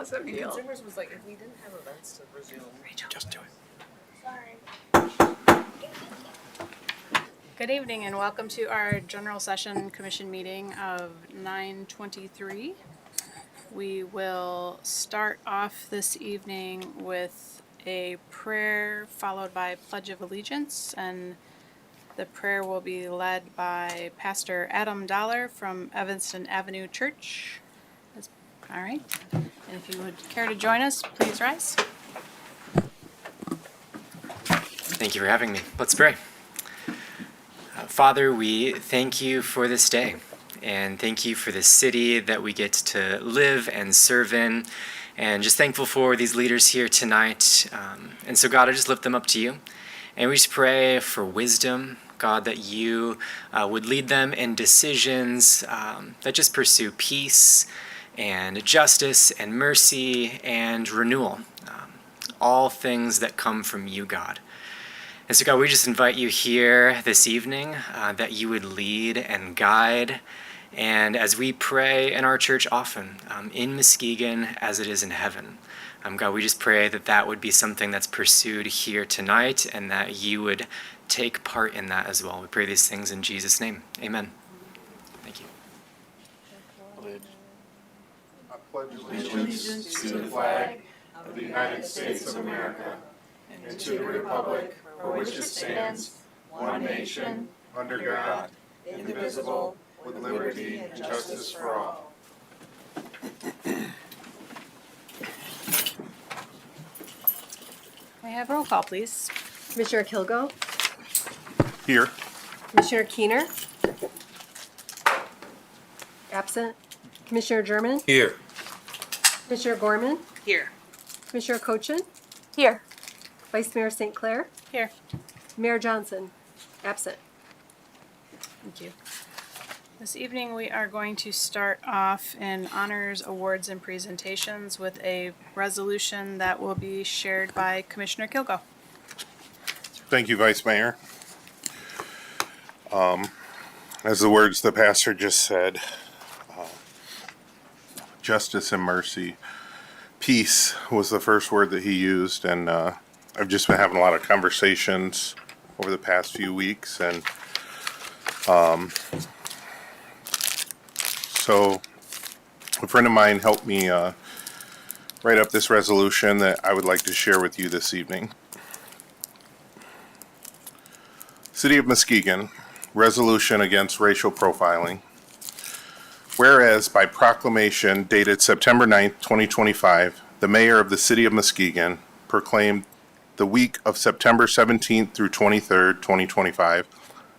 awesome And deal. Consumers was like, if we didn't have events to resume. Rachel, Just do it. Sorry. Good evening and welcome to our general session commission meeting of 9:23. We will start off this evening with a prayer followed by Pledge of Allegiance, and the prayer will be led by Pastor Adam Dollar from Evanston Avenue Church. All right, and if you would care to join us, please rise. Thank you for having me. Let's pray. Father, we thank you for this day, and thank you for the city that we get to live and serve in, and just thankful for these leaders here tonight. And so, God, I just lift them up to you, and we just pray for wisdom, God, that you would lead them in decisions that just pursue peace and justice and mercy and renewal, all things that come from you, God. And so, God, we just invite you here this evening that you would lead and guide. And as we pray in our church often, in Muskegon as it is in heaven, God, we just pray that that would be something that's pursued here tonight and that you would take part in that as well. We pray these things in Jesus' name. Amen. Thank you. I pledge allegiance to the flag of the United States of America and to the republic for which it stands, one nation, under God, indivisible, with liberty and justice for all. May I have roll call, please? Commissioner Kilgo, Here. Commissioner Keener. Absent. Commissioner German, Here. Commissioner Gorman, Here. Commissioner Cochin, Here. Vice Mayor St. Clair, Here. Mayor Johnson, absent. Thank you. This evening, we are going to start off in honors, awards, and presentations with a resolution that will be shared by Commissioner Kilgo. Thank you, Vice Mayor. As the words the pastor just said, justice and mercy. Peace was the first word that he used, and I've just been having a lot of conversations over the past few weeks, and so a friend of mine helped me write up this resolution that I would like to share with you this evening. City of Muskegon, resolution against racial profiling. Whereas by proclamation dated September 9th, 2025, the mayor of the city of Muskegon proclaimed the week of September 17th through 23rd, 2025,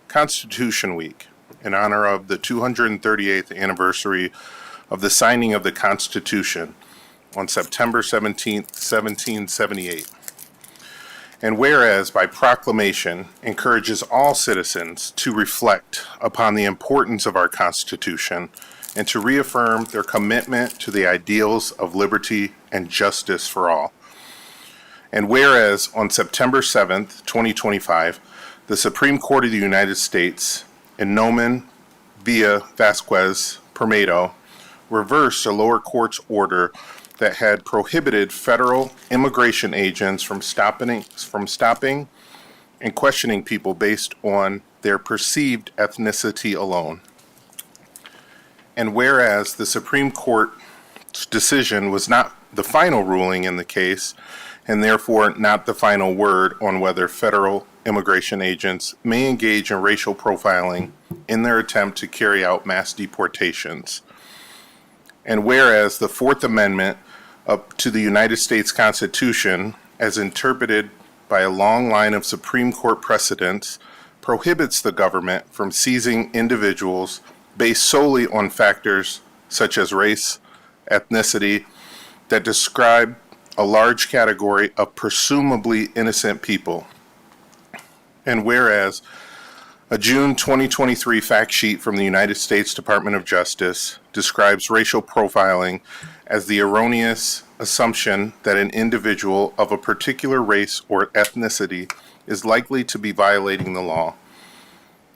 Constitution Week, in honor of the 238th anniversary of the signing of the Constitution on September 17th, 1778. And whereas by proclamation encourages all citizens to reflect upon the importance of our Constitution and to reaffirm their commitment to the ideals of liberty and justice for all. And whereas on September 7th, 2025, the Supreme Court of the United States in Nomen via Vasquez Permedo reversed a lower court's order that had prohibited federal immigration agents from stopping and questioning people based on their perceived ethnicity alone. And whereas the Supreme Court's decision was not the final ruling in the case, and therefore not the final word on whether federal immigration agents may engage in racial profiling in their attempt to carry out mass deportations. And whereas the Fourth Amendment to the United States Constitution, as interpreted by a long line of Supreme Court precedents, prohibits the government from seizing individuals based solely on factors such as race, ethnicity, that describe a large category of presumably innocent people. And whereas a June 2023 fact sheet from the United States Department of Justice describes racial profiling as the erroneous assumption that an individual of a particular race or ethnicity is likely to be violating the law,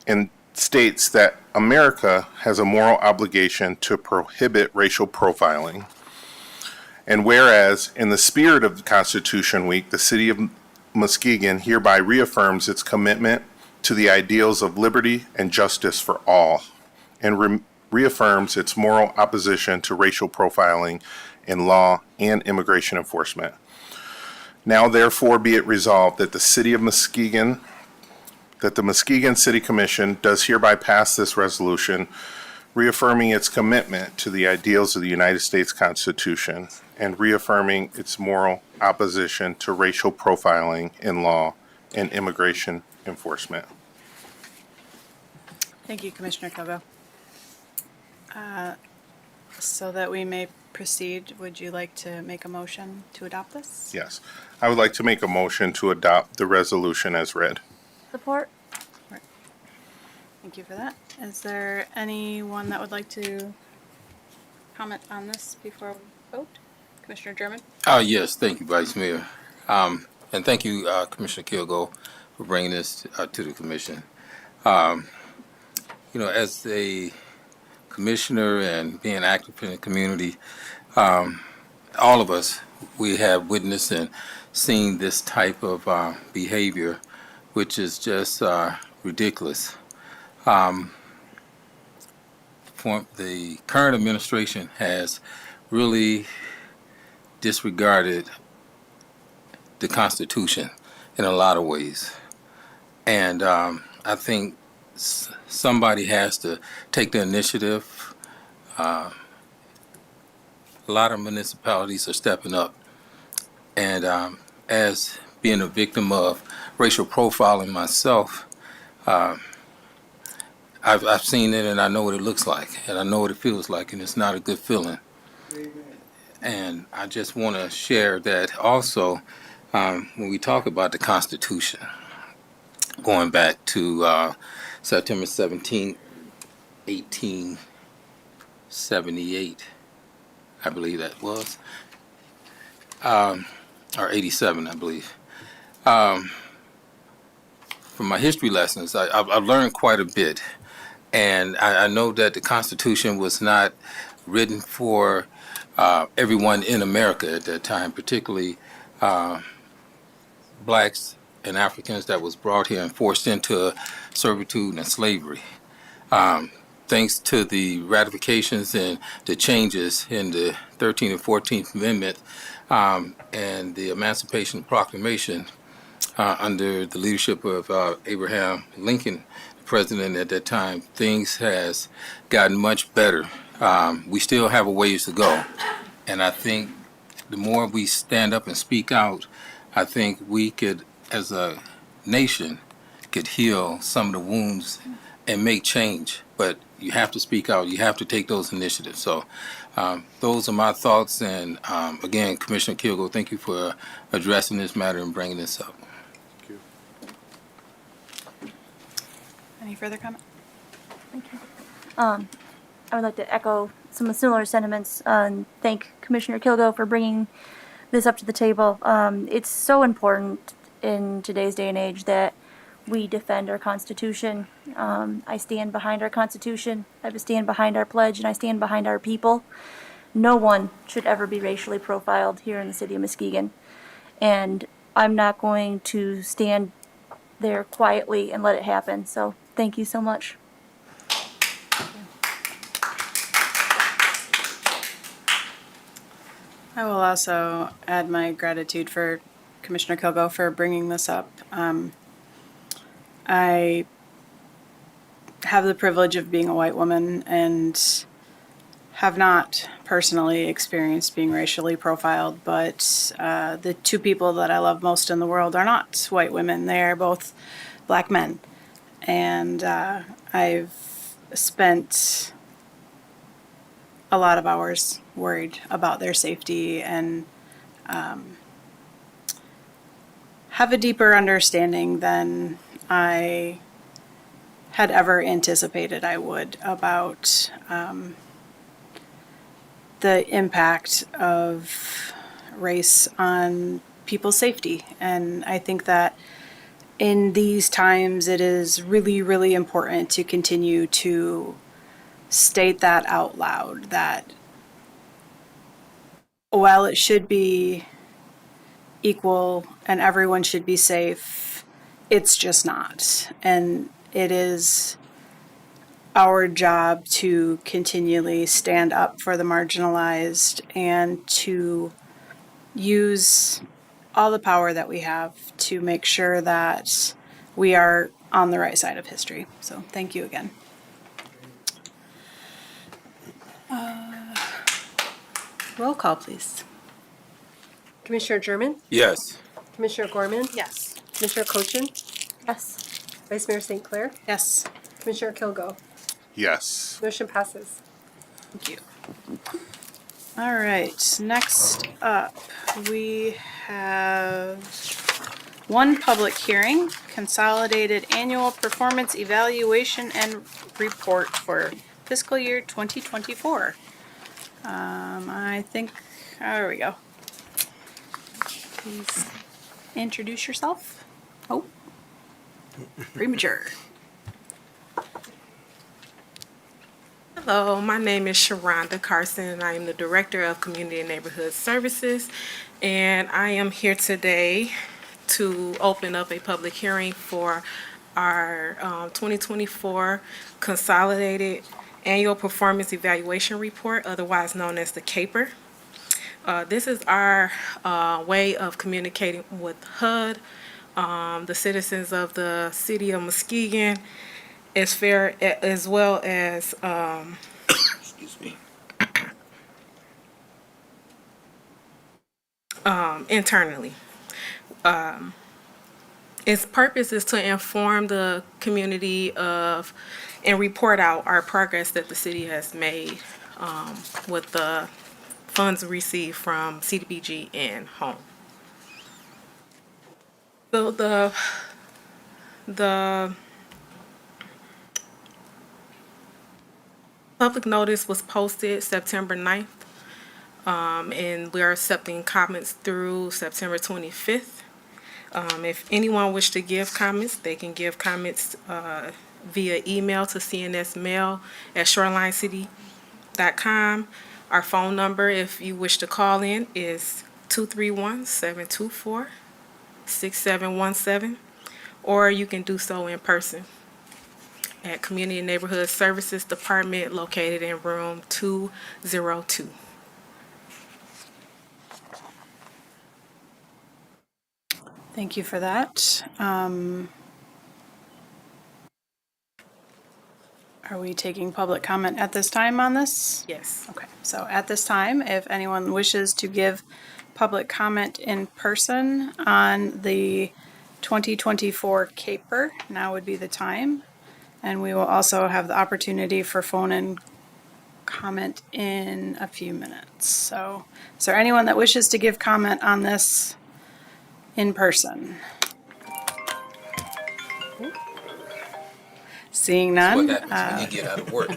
and states that America has a moral obligation to prohibit racial profiling. And whereas, in the spirit of Constitution Week, the City of Muskegon hereby reaffirms its commitment to the ideals of liberty and justice for all, and reaffirms its moral opposition to racial profiling in law and immigration enforcement. Now therefore be it resolved that the Muskegon City Commission does hereby pass this resolution, reaffirming its commitment to the ideals of the United States Constitution and reaffirming its moral opposition to racial profiling in law and immigration enforcement. Thank you, Commissioner Kogo. So that we may proceed, would you like to make a motion to adopt this? Yes. I would like to make a motion to adopt the resolution as read. Support. Thank you for that. Is there anyone that would like to comment on this before we vote? Commissioner German? Yes, thank you, Vice Mayor. And thank you, Commissioner Kilgo, for bringing this to the commission. As a commissioner and being active in the community, all of us, we have witnessed and seen this type of behavior, which is just ridiculous. The current administration has really disregarded the Constitution in a lot of ways. And I think somebody has to take the initiative. A lot of municipalities are stepping up. And as being a victim of racial profiling myself, I've seen it and I know what it looks like and I know what it feels like, and it's not a good feeling. Amen. And I just want to share that also when we talk about the Constitution, going back to September 17, 1878, I believe that was, or 87, I believe. From my history lessons, I've learned quite a bit. And I know that the Constitution was not written for everyone in America at that time, particularly blacks and Africans that was brought here and forced into servitude and slavery. Thanks to the ratifications and the changes in the 13th and 14th Amendment and the Emancipation Proclamation under the leadership of Abraham Lincoln, president at that time, things has gotten much better. We still have a ways to go. And I think the more we stand up and speak out, I think we could, as a nation, could heal some of the wounds and make change. But you have to speak out. You have to take those initiatives. So those are my thoughts. And again, Commissioner Kilgo, thank you for addressing this matter and bringing this up. Any further comment? I would like to echo some similar sentiments and thank Commissioner Kilgo for bringing this up to the table. It's so important in today's day and age that we defend our Constitution. I stand behind our Constitution, I stand behind our pledge, and I stand behind our people. No one should ever be racially profiled here in the city of Muskegon. And I'm not going to stand there quietly and let it happen. So thank you so much. I will also add my gratitude for Commissioner Kilgo for bringing this up. I have the privilege of being a white woman and have not personally experienced being racially profiled, but the two people that I love most in the world are not white women. They are both black men. And I've spent a lot of hours worried about their safety and have a deeper understanding than I had ever anticipated I would about the impact of race on people's safety. And I think that in these times, it is really, really important to continue to state that out loud, that while it should be equal and everyone should be safe, it's just not. And it is our job to continually stand up for the marginalized and to use all the power that we have to make sure that we are on the right side of history. So thank you again. Roll call, please. Commissioner German, Yes. Commissioner Gorman, Yes. Commissioner Cochin, Yes. Vice Mayor St. Clair, Yes. Commissioner Kilgo. Yes. Motion passes. Thank you. All right, next up, we have one public hearing, consolidated annual performance evaluation and report for fiscal year 2024. I think, there we go. Please introduce yourself. Oh, premature. Hello, my name is Sharonda Carson, and I am the Director of Community and Neighborhood Services. And I am here today to open up a public hearing for our 2024 Consolidated Annual Performance Evaluation Report, otherwise known as the CAPER. This is our way of communicating with HUD, the citizens of the city of Muskegon, as well as Excuse me. internally. Its purpose is to inform the community of and report out our progress that the city has made with the funds received from CDBG and home. So the public notice was posted September 9th, and we are accepting comments through September 25th. If anyone wish to give comments, they can give comments via email to cnsmail@shorelinecity.com. Our phone number, if you wish to call in, is 231-724-6717, or you can do so in person at Community and Neighborhood Services Department located in room 202. Thank you for that. Are we taking public comment at this time on this? Yes. Okay, so at this time, if anyone wishes to give public comment in person on the 2024 CAPER, now would be the time. And we will also have the opportunity for phone-in comment in a few minutes. So is there anyone that wishes to give comment on this in person? Seeing What none, happens when you get out of work?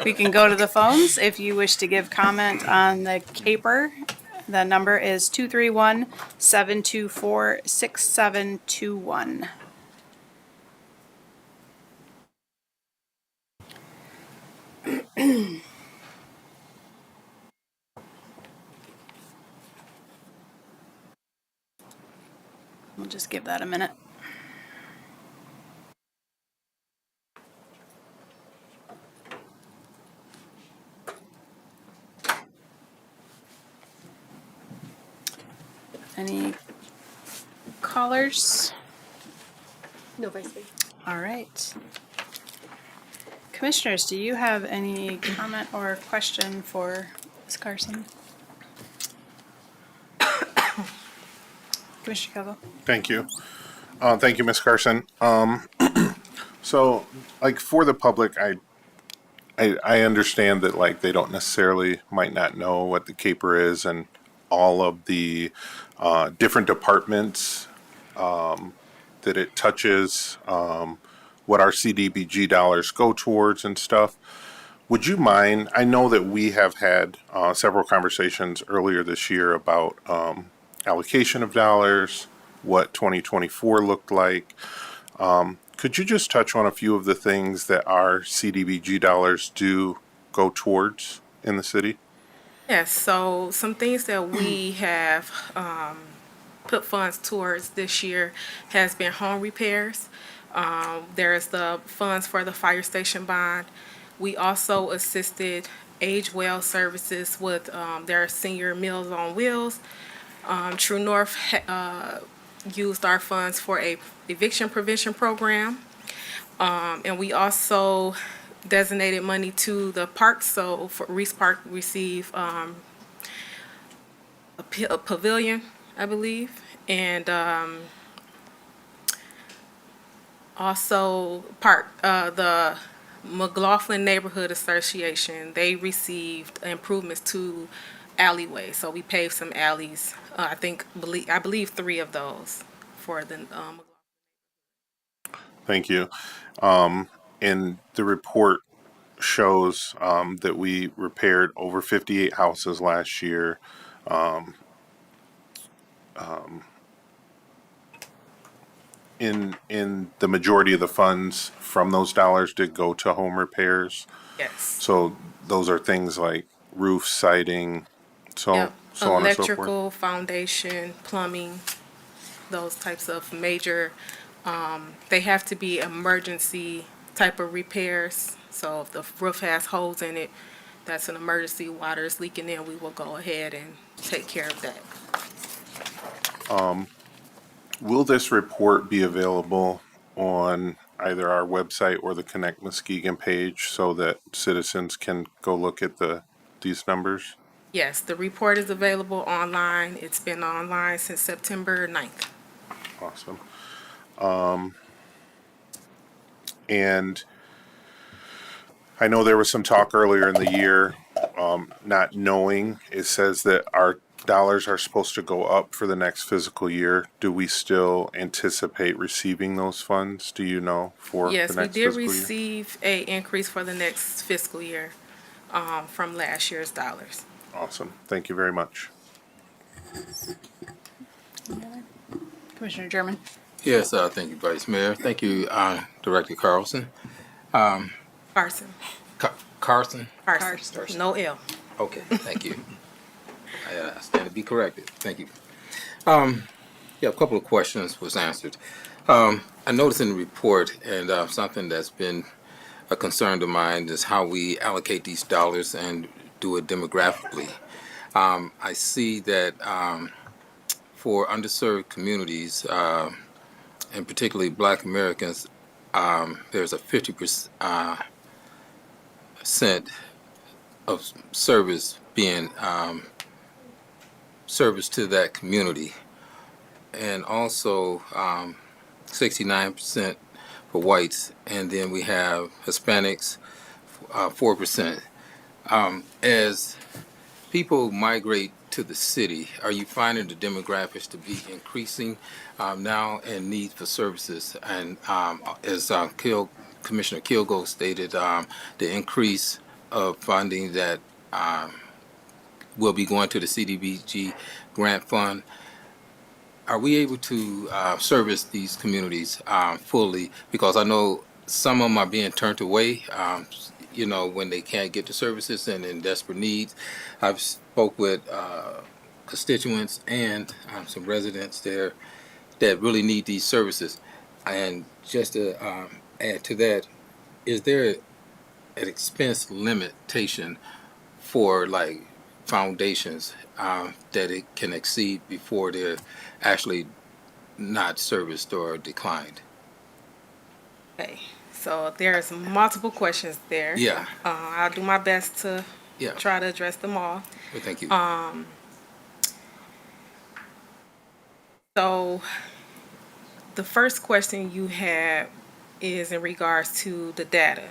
we can go to the phones. If you wish to give comment on the CAPER, the number is 231-724-6721. We'll just give that a minute. Any callers? No, Vice Mayor. All right. Commissioners, do you have any comment or question for Ms. Carson? Commissioner Kogo? Thank you. Thank you, Ms. Carson. So, like, for the public, I understand that, like, they don't necessarily, might not know what the CAPER is and all of the different departments that it touches, what our CDBG dollars go towards and stuff. Would you mind, I know that we have had several conversations earlier this year about allocation of dollars, what 2024 looked like. Could you just touch on a few of the things that our CDBG dollars do go towards in the city? Yes, so some things that we have put funds towards this year has been home repairs. There's the funds for the fire station bond. We also assisted Age Well Services with their senior Meals on Wheels. True North used our funds for a eviction prevention program. And we also designated money to the parks, so for Reese Park received a pavilion, I believe, and also the McLaughlin Neighborhood Association, they received improvements to alleyways, so we paved some alleys, I believe 3 of those for the, Thank you. And the report shows that we repaired over 58 houses last year. In the majority of the funds from those dollars did go to home repairs. yes. So those are things like roof, siding, Yep. so on and so forth. Electrical, foundation, plumbing, those types of major, they have to be emergency type of repairs. So if the roof has holes in it, that's an emergency, water is leaking in, we will go ahead and take care of that. Will this report be available on either our website or the Connect Muskegon page so that citizens can go look at these numbers? Yes, the report is available online. It's been online since September 9th. Awesome. And I know there was some talk earlier in the year, not knowing, it says that our dollars are supposed to go up for the next fiscal year. Do we still anticipate receiving those funds? Do you know for the Yes, we next did fiscal year? receive a increase for the next fiscal year, from last year's dollars. Awesome. Thank you very much. Commissioner German? Yes, thank you, Vice Mayor. Thank you, Director Carlson. Carson. Carson? Carson. No L. Okay, thank you. I stand to be corrected. Thank you. Yeah, a couple of questions was answered. I noticed in the report, and something that's been a concern of mine is how we allocate these dollars and do it demographically. I see that for underserved communities, and particularly Black Americans, there's a 50% of service being service to that community, and also 69% for whites, and then we have Hispanics, 4%. As people migrate to the city, are you finding the demographics to be increasing now and need for services? And as Commissioner Kilgo stated, the increase of funding that will be going to the CDBG grant fund, are we able to service these communities fully? Because I know some of them are being turned away, when they can't get the services and in desperate needs. I've spoke with constituents and some residents there that really need these services. And just to add to that, is there an expense limitation for like foundations that it can exceed before they're actually not serviced or declined? Okay, so there's multiple questions there. Yeah. I'll do my best to Yeah. try to address them all. Well, thank you. So the first question you had is in regards to the data.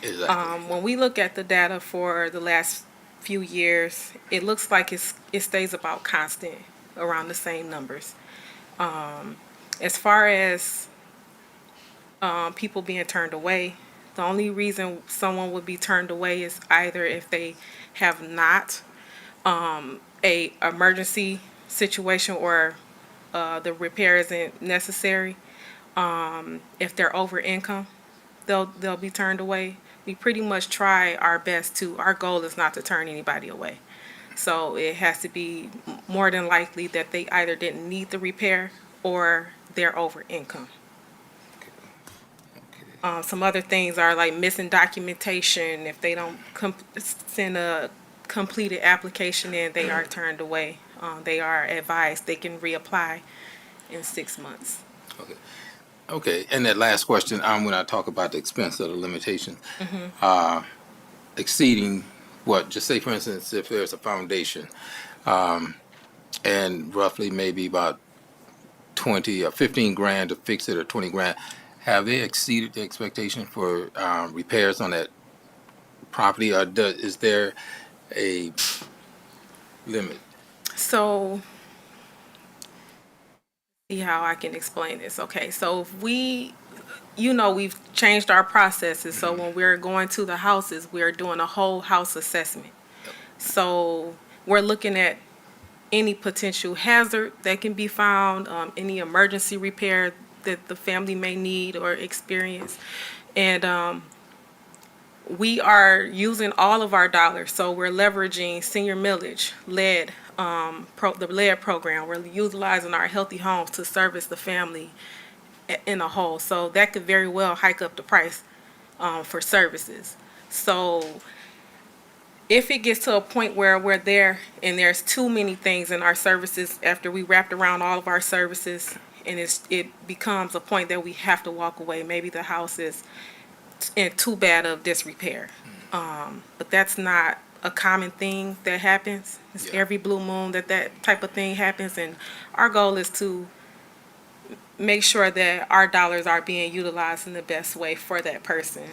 Exactly. When we look at the data for the last few years, it looks like it stays about constant, around the same numbers. As far as people being turned away, the only reason someone would be turned away is either if they have not a emergency situation or the repair isn't necessary. If they're over income, they'll be turned away. We pretty much try our best to. Our goal is not to turn anybody away. So it has to be more than likely that they either didn't need the repair or they're over income. Some other things are like missing documentation. If they don't send a completed application in, they are turned away. They are advised they can reapply in 6 months. Okay, and that last question, when I talk about the expense of the limitation, exceeding what, just say for instance, if there's a foundation, and roughly maybe about 20 or 15 grand to fix it or 20 grand, have they exceeded the expectation for repairs on that property, or is there a limit? So, see how I can explain this. Okay, so if we've changed our processes. So when we're going to the houses, we're doing a whole house assessment. So we're looking at any potential hazard that can be found, any emergency repair that the family may need or experience. And we are using all of our dollars. So we're leveraging senior millage, lead, the lead program. We're utilizing our healthy homes to service the family in a whole. So that could very well hike up the price for services. So if it gets to a point where we're there and there's too many things in our services after we wrapped around all of our services, and it becomes a point that we have to walk away, maybe the house is in too bad of disrepair. But that's not a common thing that happens. It's every blue moon that type of thing happens, and our goal is to make sure that our dollars are being utilized in the best way for that person,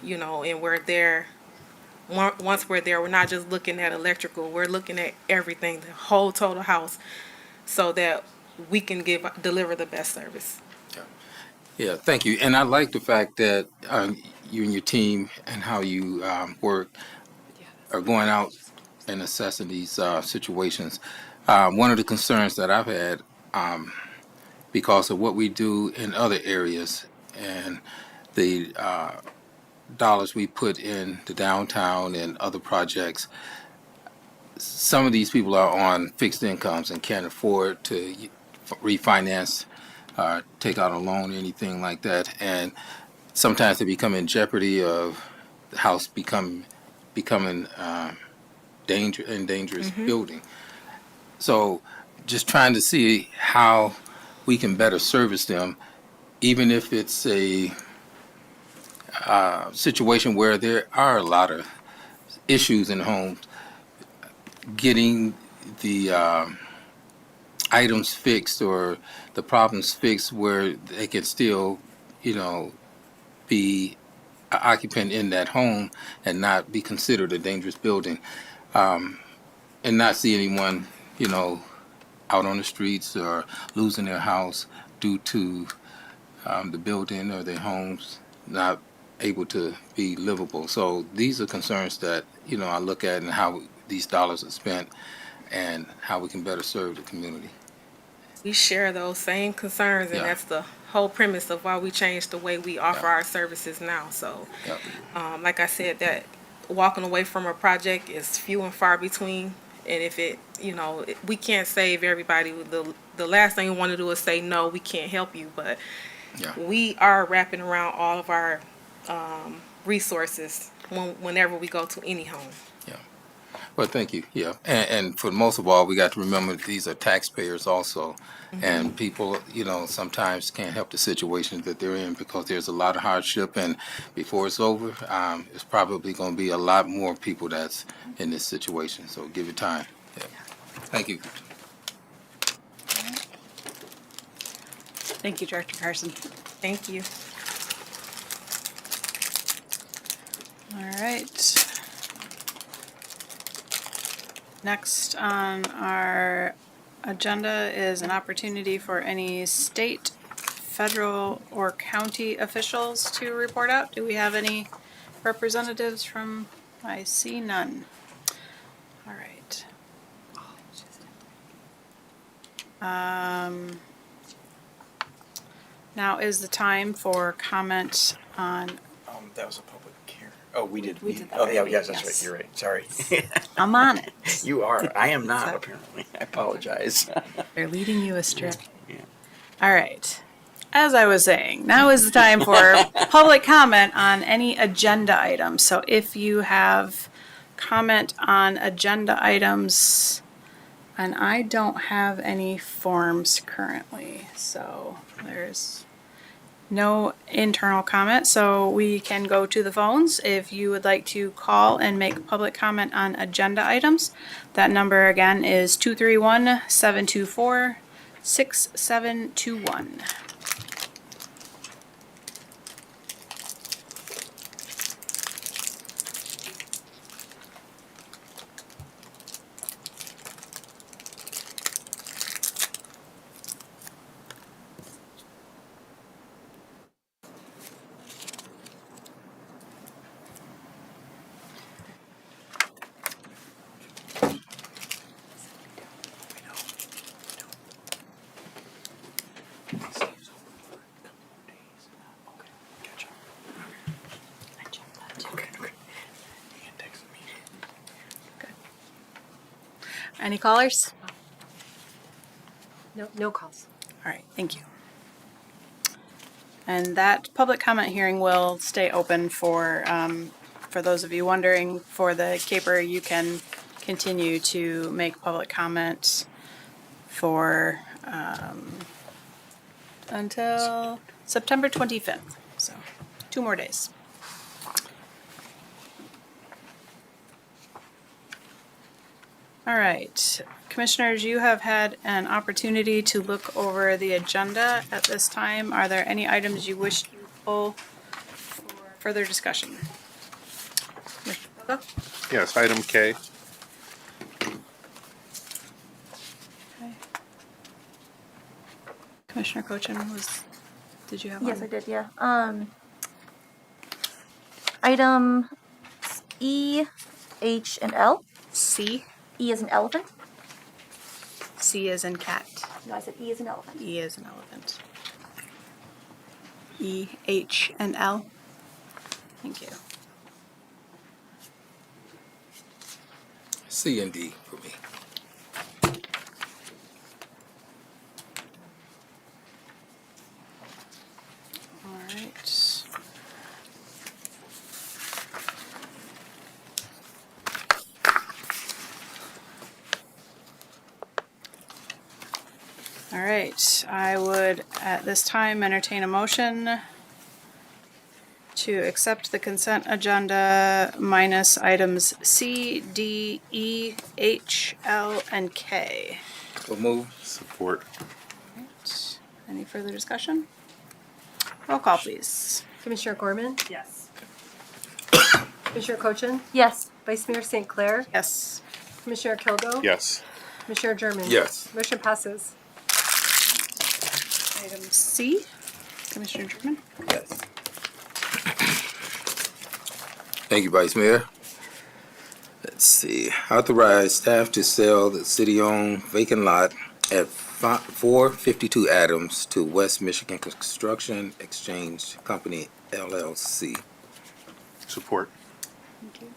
and we're there. Once we're there, we're not just looking at electrical, we're looking at everything, the whole total house, so that we can deliver the best service. Yeah, thank you. And I like the fact that you and your team and how you work are going out and assessing these situations. One of the concerns that I've had, because of what we do in other areas and the dollars we put in the downtown and other projects, some of these people are on fixed incomes and can't afford to refinance, take out a loan, anything like that, and sometimes they become in jeopardy of the house becoming dangerous building. So just trying to see how we can better service them, even if it's a situation where there are a lot of issues in homes, getting the items fixed or the problems fixed where they can still, be an occupant in that home and not be considered a dangerous building, and not see anyone, out on the streets or losing their house due to the building or their homes not able to be livable. So these are concerns that, I look at and how these dollars are spent and how we can better serve the community. We share those same concerns, and that's the whole premise of why we changed the way we offer our services now. So, like I said, that walking away from a project is few and far between. And if we can't save everybody. The last thing we want to do is say, no, we can't help you. But we are wrapping around all of our resources whenever we go to any home. Well, thank you. Yeah, and for most of all, we got to remember that these are taxpayers also, and people, sometimes can't help the situation that they're in because there's a lot of hardship, and before it's over, it's probably going to be a lot more people that's in this situation. So give it time. Yeah. Thank you. Thank you, Director Carson. Thank you. All right. Next on our agenda is an opportunity for any state, federal, or county officials to report out. Do we have any representatives from? I see none. All right. Now is the time for comment on. That was a public hearing. Oh, we did. We did that Oh, yeah, already, yes, that's yes. right. You're right. Sorry. I'm on it. You are. I am not, So- apparently. I apologize. They're leading you astray. Yeah. All right. As I was saying, now is the time for public comment on any agenda items. So if you have comment on agenda items, and I don't have any forms currently, so there's no internal comment, so we can go to the phones. If you would like to call and make public comment on agenda items, that number again is 231-724-6721. Any callers? No calls. All right, thank you. And that public comment hearing will stay open for those of you wondering, for the Caper, you can continue to make public comments for, until September 25th, so 2 more days. All right, commissioners, you have had an opportunity to look over the agenda at this time. Are there any items you wish to pull for further discussion? Commissioner Coco? Yes, item K. Okay. Commissioner Cochin did you have one? Yes, I did, yeah. Item E, H, and L. C? E is an elephant. C is in cat. No, I said E is an elephant. E is an elephant. E, H, and L. Thank you. C and D for me. All right. All right, I would at this time entertain a motion to accept the consent agenda minus items C, D, E, H, L, and K. So move. Support. Right. Any further discussion? Roll call, please. Commissioner Gorman? Yes. Commissioner Cochin? Yes. Vice Mayor St. Clair? Yes. Commissioner Kilgo? Yes. Commissioner German? Yes. Motion passes. Item C, Commissioner German. Yes. Thank you, Vice Mayor. Let's see. Authorize staff to sell the city-owned vacant lot at 452 Adams to West Michigan Construction Exchange Company, LLC. Support. Thank you.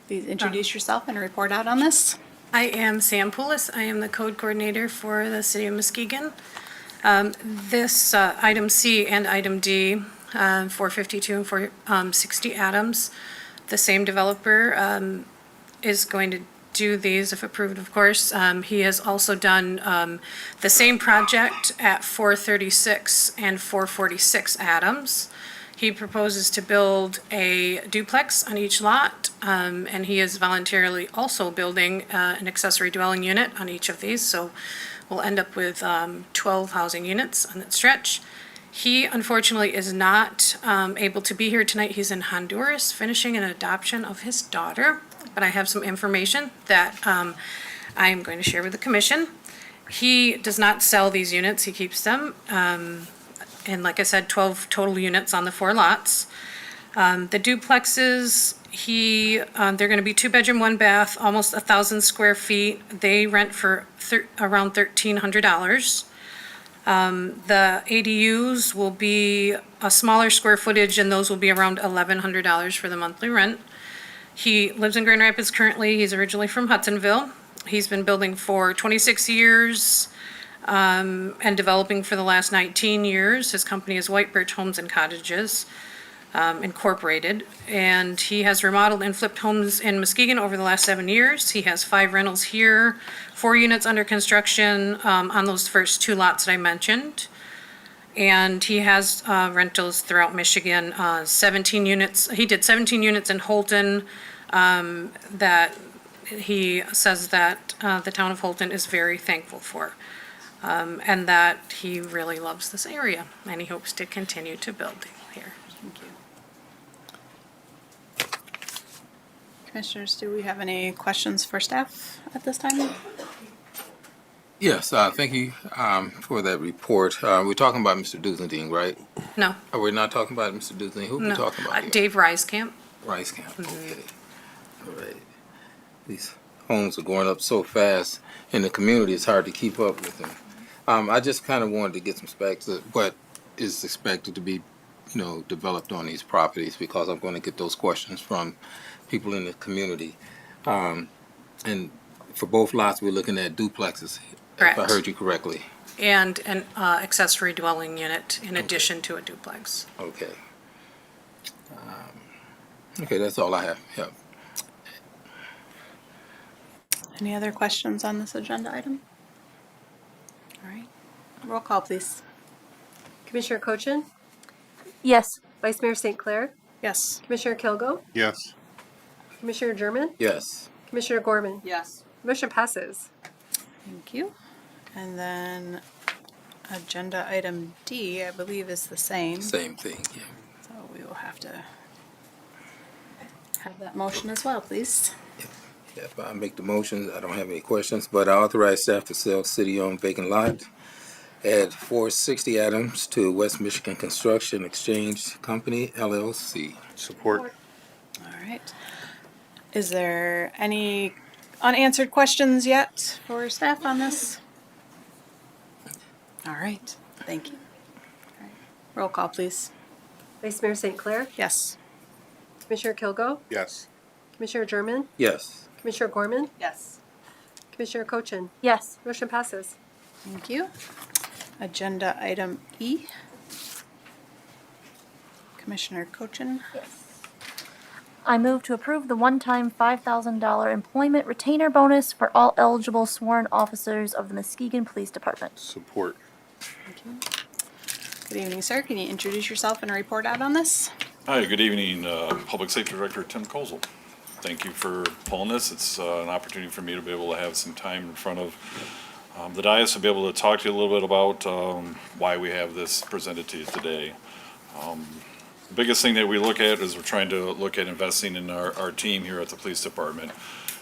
Please introduce yourself and report out on this. I am Sam Poulos. I am the code coordinator for the city of Muskegon. This item C and item D, 452 and 460 Adams, the same developer is going to do these if approved, of course. He has also done the same project at 436 and 446 Adams. He proposes to build a duplex on each lot, and he is voluntarily also building an accessory dwelling unit on each of these, so we'll end up with 12 housing units on that stretch. He unfortunately is not able to be here tonight. He's in Honduras finishing an adoption of his daughter, but I have some information that I am going to share with the commission. He does not sell these units, he keeps them. And like I said, 12 total units on the 4 lots. The duplexes, they're gonna be 2-bedroom, 1 bath, almost 1,000 square feet. They rent for around $1,300. The ADUs will be a smaller square footage, and those will be around $1,100 for the monthly rent. He lives in Grand Rapids currently. He's originally from Hudsonville. He's been building for 26 years and developing for the last 19 years. His company is White Birch Homes and Cottages Incorporated, and he has remodeled and flipped homes in Muskegon over the last 7 years. He has 5 rentals here, 4 units under construction on those first 2 lots that I mentioned. And he has rentals throughout Michigan, 17 units. He did 17 units in Holton that he says that the town of Holton is very thankful for. And that he really loves this area, and he hopes to continue to build here. Thank you. Commissioners, do we have any questions for staff at this time? Yes, thank you for that report. We're talking about Mr. Dusendine, right? No, Are we not talking about Mr. Dusendine? Who are we no. talking about here? Dave Reiskamp. Rice Camp, okay. All right. These homes are going up so fast in the community, it's hard to keep up with them. I just kind of wanted to get some specs of what is expected to be, developed on these properties, because I'm going to get those questions from people in the community. And for both lots, we're looking at duplexes, Correct. if I heard you correctly. And an accessory dwelling unit in addition to a duplex. Okay. Okay, that's all I have. Yeah. Any other questions on this agenda item? All right. Roll call, please. Commissioner Cochin, Yes. Vice Mayor St. Clair, Yes. Commissioner Kilgo, Yes. Commissioner German, Yes. Commissioner Gorman. Yes. Motion passes. Thank you. And then agenda item D, I believe, is the same. Same thing, yeah. So we will have to have that motion as well, please. If I make the motions, I don't have any questions, but I authorize staff to sell city-owned vacant lot at 460 Adams to West Michigan Construction Exchange Company, LLC. Support. All right. Is there any unanswered questions yet for staff on this? All right. Thank you. All right. Roll call, please. Vice Mayor St. Clair, Yes. Commissioner Kilgo, Yes. Commissioner German, Yes. Commissioner Gorman, Yes. Commissioner Cochin. Yes. Motion passes. Thank you. Agenda item E. Commissioner Cochin. I move to approve the one-time $5,000 employment retainer bonus for all eligible sworn officers of the Muskegon Police Department. Support. Thank you. Good evening, sir. Can you introduce yourself and report out on this? Hi, good evening, Public Safety Director Tim Kozel. Thank you for pulling this. It's an opportunity for me to be able to have some time in front of the dais to be able to talk to you a little bit about why we have this presented to you today. The biggest thing that we look at is we're trying to look at investing in our team here at the police department.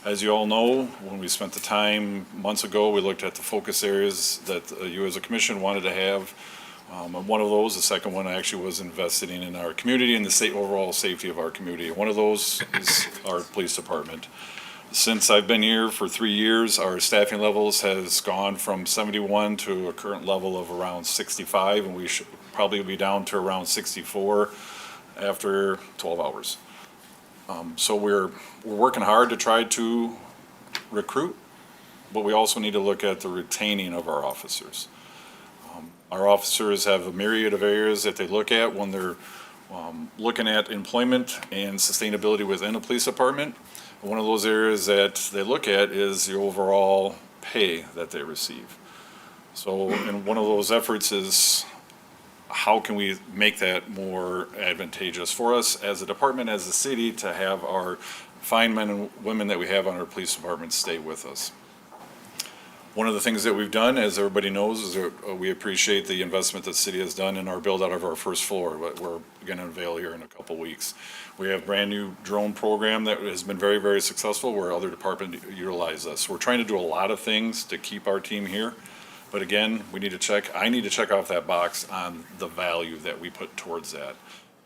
As you all know, when we spent the time months ago, we looked at the focus areas that you as a commission wanted to have. And one of those, the second one actually was investing in our community and the overall safety of our community. One of those is our police department. Since I've been here for 3 years, our staffing levels has gone from 71 to a current level of around 65, and we should probably be down to around 64 after 12 hours. So we're working hard to try to recruit, but we also need to look at the retaining of our officers. Our officers have a myriad of areas that they look at when they're looking at employment and sustainability within a police department. One of those areas that they look at is the overall pay that they receive. So, and one of those efforts is how can we make that more advantageous for us as a department, as a city, to have our fine men and women that we have on our police department stay with us. One of the things that we've done, as everybody knows, is that we appreciate the investment that the city has done in our build out of our first floor, what we're going to unveil here in a couple weeks. We have a brand new drone program that has been very, very successful where other departments utilize us. We're trying to do a lot of things to keep our team here. But again, I need to check off that box on the value that we put towards that.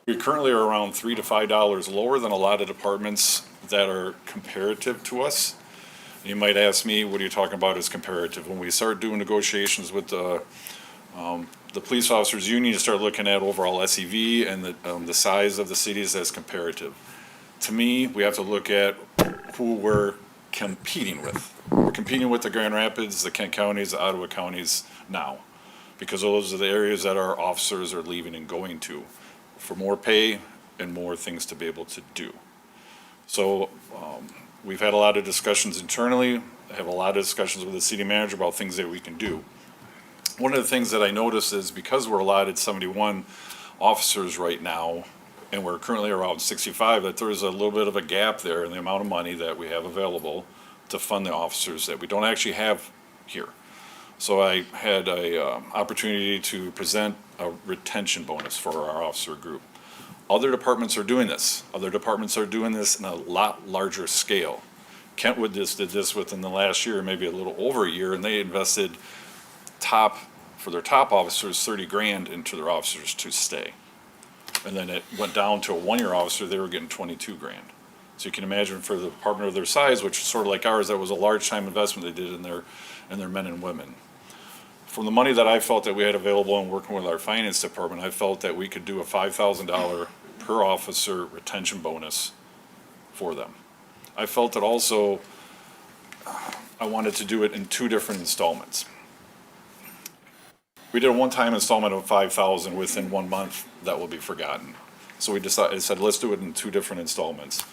We currently are around $3 to $5 lower than a lot of departments that are comparative to us. You might ask me, what are you talking about as comparative? When we start doing negotiations with The police officers union, you start looking at overall SEV and the size of the cities as comparative. To me, we have to look at who we're competing with. We're competing with the Grand Rapids, the Kent counties, the Ottawa counties now, because those are the areas that our officers are leaving and going to for more pay and more things to be able to do. So we've had a lot of discussions internally. I have a lot of discussions with the city manager about things that we can do. One of the things that I noticed is because we're allotted 71 officers right now, and we're currently around 65, that there's a little bit of a gap there in the amount of money that we have available to fund the officers that we don't actually have here. So I had a opportunity to present a retention bonus for our officer group. Other departments are doing this. Other departments are doing this in a lot larger scale. Kentwood just did this within the last year, maybe a little over a year, and they invested for their top officers, 30 grand into their officers to stay. And then it went down to a one-year officer, they were getting 22 grand. So you can imagine for the department of their size, which is sort of like ours, that was a large time investment they did in their men and women. From the money that I felt that we had available and working with our finance department, I felt that we could do a $5,000 per officer retention bonus for them. I felt that also I wanted to do it in 2 different installments. We did a one-time installment of $5,000 within 1 month. That will be forgotten. So I said, let's do it in 2 different installments.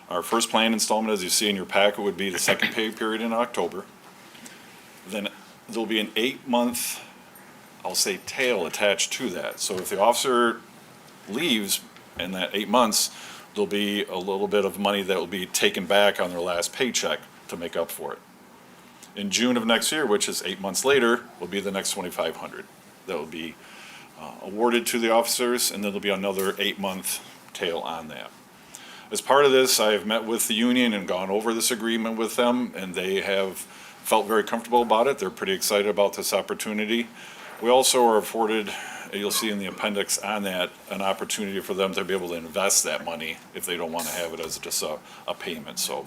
Our first planned installment, as you see in your packet, would be the second pay period in October. Then there'll be an 8-month, I'll say, tail attached to that. So if the officer leaves in that 8 months, there'll be a little bit of money that will be taken back on their last paycheck to make up for it. In June of next year, which is 8 months later, will be the next $2,500 that will be awarded to the officers, and then there'll be another 8-month tail on that. As part of this, I have met with the union and gone over this agreement with them, and they have felt very comfortable about it. They're pretty excited about this opportunity. We also are afforded, you'll see in the appendix on that, an opportunity for them to be able to invest that money if they don't want to have it as just a payment. So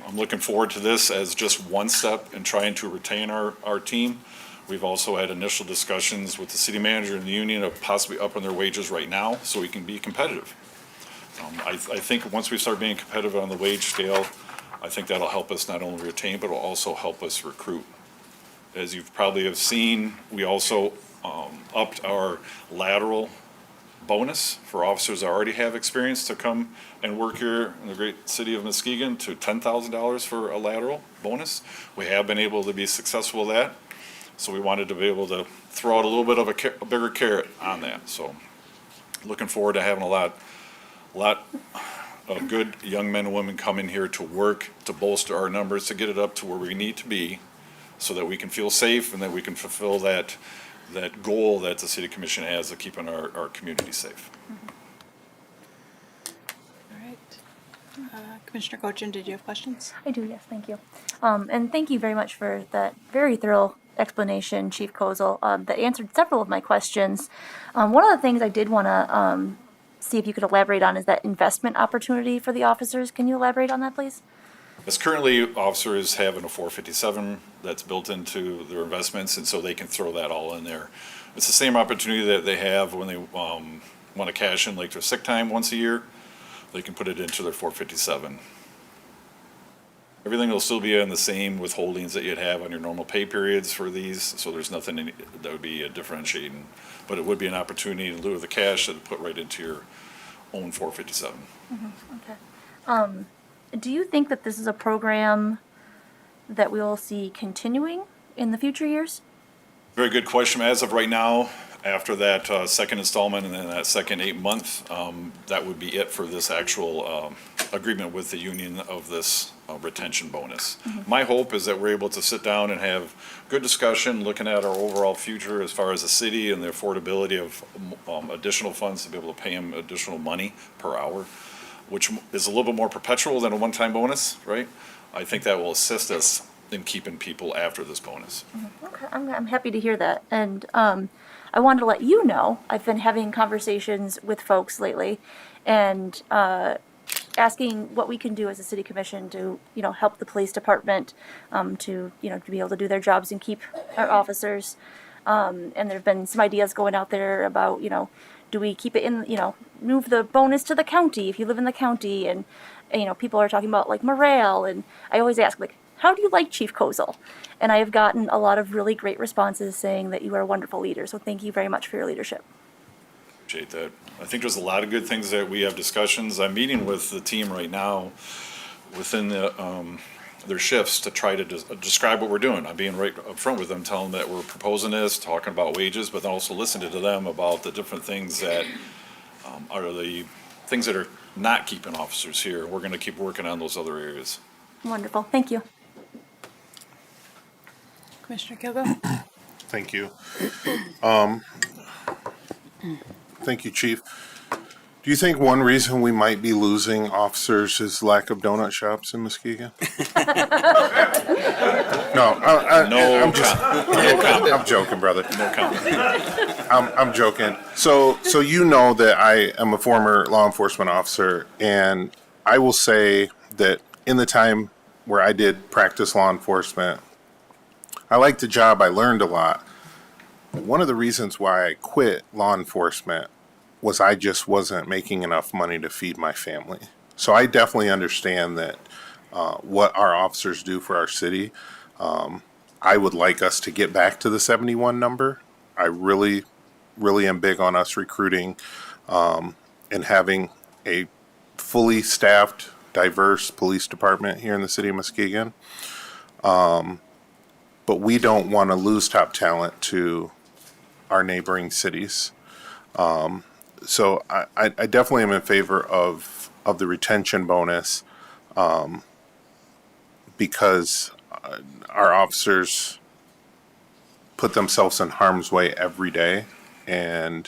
I'm looking forward to this as just one step in trying to retain our team. We've also had initial discussions with the city manager and the union of possibly upping their wages right now so we can be competitive. I think once we start being competitive on the wage scale, I think that'll help us not only retain, but it'll also help us recruit. As you've probably have seen, we also upped our lateral bonus for officers that already have experience to come and work here in the great city of Muskegon to $10,000 for a lateral bonus. We have been able to be successful with that, so we wanted to be able to throw out a little bit of a bigger carrot on that. So looking forward to having a lot of good young men and women come in here to work, to bolster our numbers, to get it up to where we need to be so that we can feel safe and that we can fulfill that goal that the city commission has of keeping our community safe. All right. Commissioner Cochin, did you have questions? I do, yes, thank you. And thank you very much for that very thorough explanation, Chief Kozel, that answered several of my questions. One of the things I did want to see if you could elaborate on is that investment opportunity for the officers. Can you elaborate on that, please? As currently, officers have a 457 that's built into their investments, and so they can throw that all in there. It's the same opportunity that they have when they want to cash in like their sick time once a year. They can put it into their 457. Everything will still be in the same withholdings that you'd have on your normal pay periods for these, so there's nothing that would be differentiating. But it would be an opportunity in lieu of the cash that would put right into your own 457. Okay. Do you think that this is a program that we will see continuing in the future years? Very good question. As of right now, after that second installment and then that second 8 month, that would be it for this actual agreement with the union of this retention bonus. My hope is that we're able to sit down and have good discussion looking at our overall future as far as the city and the affordability of additional funds to be able to pay them additional money per hour, which is a little bit more perpetual than a one-time bonus, right? I think that will assist us in keeping people after this bonus. Okay, I'm happy to hear that. And I wanted to let you know, I've been having conversations with folks lately and asking what we can do as a city commission to, help the police department to be able to do their jobs and keep our officers. And there have been some ideas going out there about, do we keep it in, move the bonus to the county if you live in the county? And, people are talking about like morale. And I always ask, like, how do you like Chief Kozel? And I have gotten a lot of really great responses saying that you are a wonderful leader. So thank you very much for your leadership. Appreciate that. I think there's a lot of good things that we have discussions. I'm meeting with the team right now within their shifts to try to describe what we're doing. I'm being right up front with them, telling them that we're proposing this, talking about wages, but then also listening to them about the different things that are the things that are not keeping officers here. We're going to keep working on those other areas. Wonderful. Thank you. Commissioner Kilgo? Thank you. Thank you, Chief. Do you think one reason we might be losing officers is lack of donut shops in Muskegon? No, I'm joking, brother. No comment. I'm joking. So you know that I am a former law enforcement officer, and I will say that in the time where I did practice law enforcement, I liked the job. I learned a lot. One of the reasons why I quit law enforcement was I just wasn't making enough money to feed my family. So I definitely understand that what our officers do for our city. I would like us to get back to the 71 number. I really am big on us recruiting and having a fully staffed, diverse police department here in the city of Muskegon. But we don't want to lose top talent to our neighboring cities. So I definitely am in favor of the retention bonus because our officers put themselves in harm's way every day. And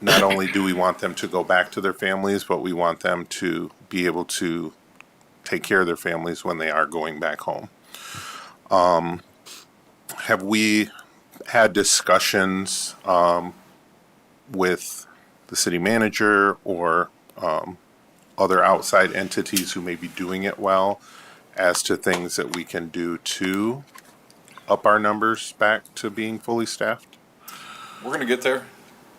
not only do we want them to go back to their families, but we want them to be able to take care of their families when they are going back home. Have we had discussions with the city manager or other outside entities who may be doing it well as to things that we can do to up our numbers back to being fully staffed? We're going to get there.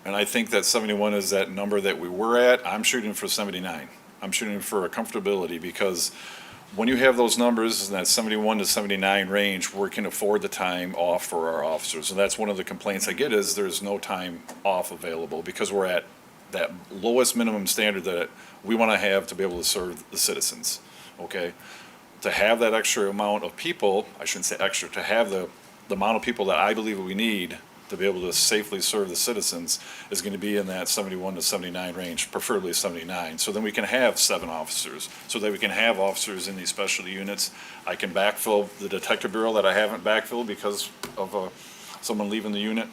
And I think that 71 is that number that we were at. I'm shooting for 79. I'm shooting for a comfortability because when you have those numbers in that 71 to 79 range, we can afford the time off for our officers. And that's one of the complaints I get is there's no time off available because we're at that lowest minimum standard that we want to have to be able to serve the citizens, okay? To have that extra amount of people, I shouldn't say extra, to have the amount of people that I believe we need to be able to safely serve the citizens is going to be in that 71 to 79 range, preferably 79. So then we can have 7 officers, so that we can have officers in these specialty units. I can backfill the detective bureau that I haven't backfilled because of someone leaving the unit.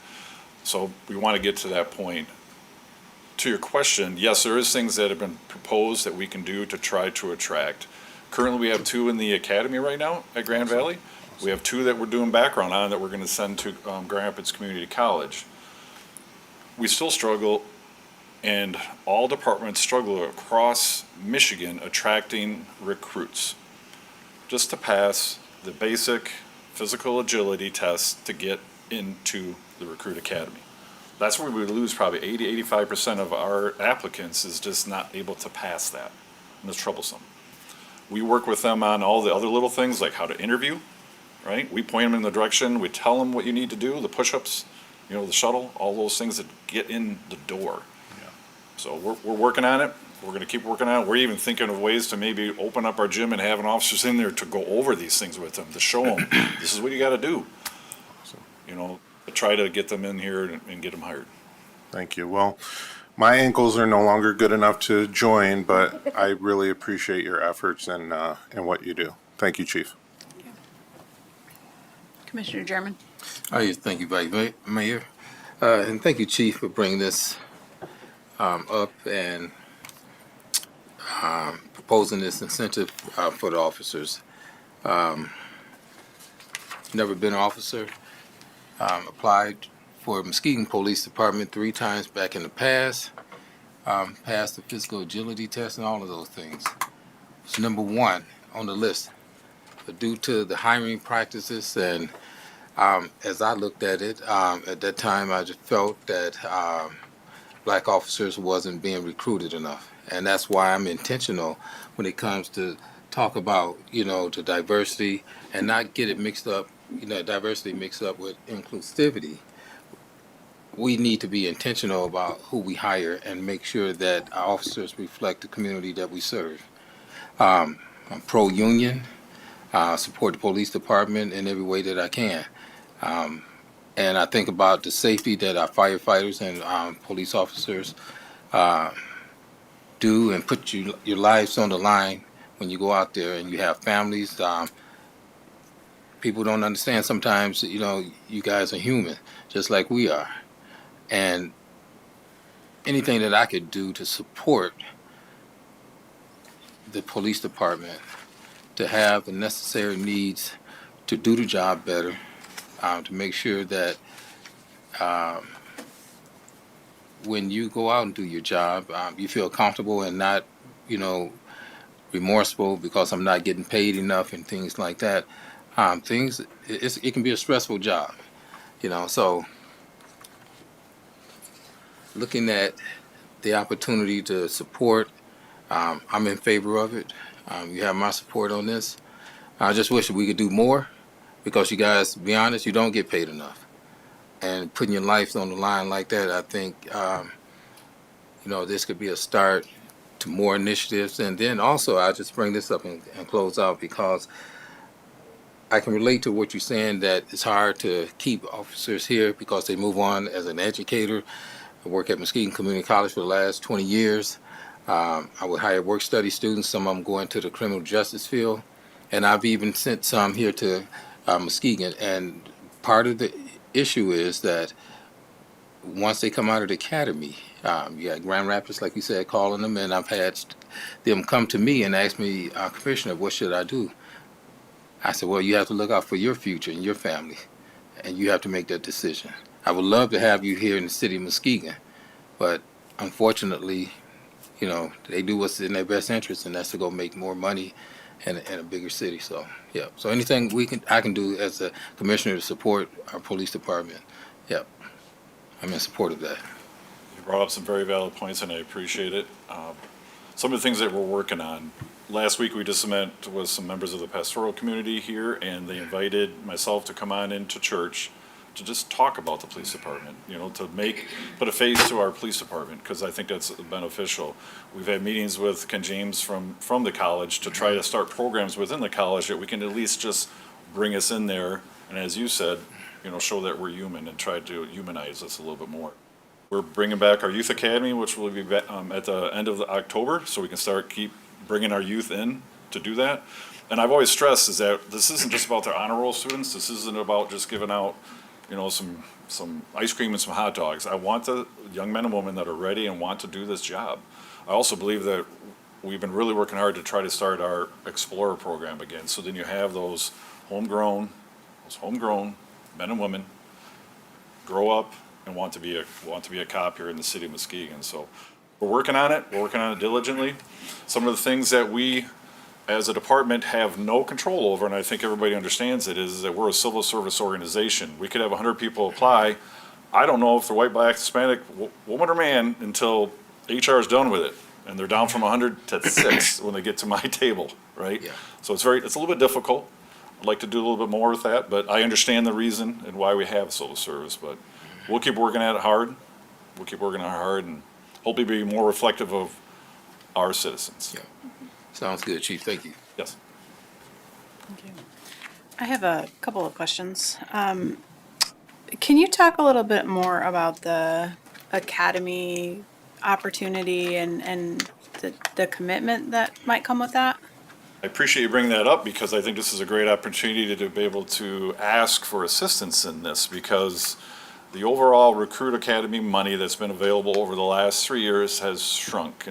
So we want to get to that point. To your question, yes, there is things that have been proposed that we can do to try to attract. Currently, we have 2 in the academy right now at Grand Valley. We have 2 that we're doing background on that we're going to send to Grand Rapids Community College. We still struggle, and all departments struggle across Michigan attracting recruits just to pass the basic physical agility test to get into the recruit academy. That's where we lose probably 80–85% of our applicants is just not able to pass that, and it's troublesome. We work with them on all the other little things like how to interview, right? We point them in the direction, we tell them what you need to do, the push-ups, the shuttle, all those things that get in the door. Yeah. So we're working on it. We're gonna keep working on it. We're even thinking of ways to maybe open up our gym and having officers in there to go over these things with them, to show them, this is what you gotta do. To try to get them in here and get them hired. Thank you. Well, my ankles are no longer good enough to join, but I really appreciate your efforts and what you do. Thank you, Chief. Commissioner German? Thank you, Vice Mayor. And thank you, Chief, for bringing this up and proposing this incentive for the officers. Never been an officer. Applied for Muskegon Police Department 3 times back in the past. Passed the physical agility test and all of those things. It's number 1 on the list. But due to the hiring practices and As I looked at it, at that time, I just felt that black officers wasn't being recruited enough. And that's why I'm intentional when it comes to talk about, the diversity and not get it mixed up, diversity mixed up with inclusivity. We need to be intentional about who we hire and make sure that our officers reflect the community that we serve. I'm pro-union, support the police department in every way that I can. And I think about the safety that our firefighters and police officers do and put your lives on the line when you go out there and you have families. People don't understand sometimes, you guys are human, just like we are. And anything that I could do to support the police department to have the necessary needs to do the job better, to make sure that when you go out and do your job, you feel comfortable and not, remorseful because I'm not getting paid enough and things like that. It can be a stressful job, so looking at the opportunity to support, I'm in favor of it. You have my support on this. I just wish we could do more because you guys, to be honest, you don't get paid enough. And putting your life on the line like that, I think, this could be a start to more initiatives. And then also, I'll just bring this up and close out because I can relate to what you're saying that it's hard to keep officers here because they move on as an educator. I work at Muskegon Community College for the last 20 years. I would hire work study students, some of them go into the criminal justice field. And I've even sent some here to Muskegon. And part of the issue is that once they come out of the academy, you got Grand Rapids, like you said, calling them, and I've had them come to me and ask me, Commissioner, what should I do? I said, well, you have to look out for your future and your family, and you have to make that decision. I would love to have you here in the city of Muskegon, but unfortunately, they do what's in their best interest, and that's to go make more money in a bigger city. So, yeah. So anything I can do as a commissioner to support our police department, yeah, I'm in support of that. You brought up some very valid points, and I appreciate it. Some of the things that we're working on. Last week, we just met with some members of the pastoral community here, and they invited myself to come on into church to just talk about the police department, to put a face to our police department, because I think that's beneficial. We've had meetings with Ken James from the college to try to start programs within the college that we can at least just bring us in there, and as you said, show that we're human and try to humanize us a little bit more. We're bringing back our youth academy, which will be at the end of October, so we can keep bringing our youth in to do that. And I've always stressed is that this isn't just about the honor roll students. This isn't about just giving out, some ice cream and some hot dogs. I want the young men and women that are ready and want to do this job. I also believe that we've been really working hard to try to start our Explorer program again. So then you have those homegrown men and women grow up and want to be a cop here in the city of Muskegon. So we're working on it. We're working on it diligently. Some of the things that we, as a department, have no control over, and I think everybody understands it, is that we're a civil service organization. We could have 100 people apply. I don't know if they're white, black, Hispanic, woman or man until HR is done with it, and they're down from 100 to 6 when they get to my table, right? Yeah. So it's a little bit difficult. I'd like to do a little bit more with that, but I understand the reason and why we have civil service. But we'll keep working at it hard. We'll keep working at it hard and hopefully be more reflective of our citizens. Yeah. Sounds good, Chief. Thank you. Yes. Thank you. I have a couple of questions. Can you talk a little bit more about the academy opportunity and the commitment that might come with that? I appreciate you bringing that up because I think this is a great opportunity to be able to ask for assistance in this, because the overall Recruit Academy money that's been available over the last 3 years has shrunk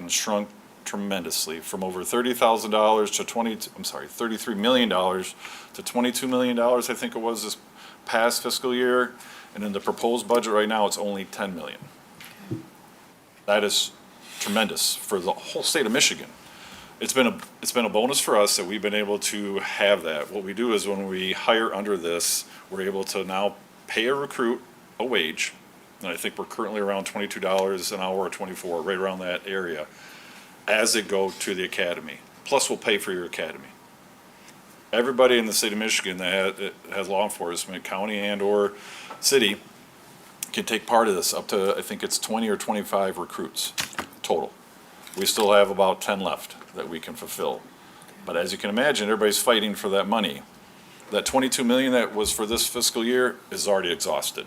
tremendously, from over $30,000 to $33 million to $22 million, I think it was this past fiscal year. And in the proposed budget right now, it's only $10 million. That is tremendous for the whole state of Michigan. it's been a bonus for us that we've been able to have that. What we do is when we hire under this, we're able to now pay a recruit a wage. And I think we're currently around $22 an hour or 24, right around that area, as they go to the academy. Plus, we'll pay for your academy. Everybody in the state of Michigan that has law enforcement, county and/or city, can take part of this, up to, I think it's 20 or 25 recruits total. We still have about 10 left that we can fulfill. But as you can imagine, everybody's fighting for that money. That 22 million that was for this fiscal year is already exhausted.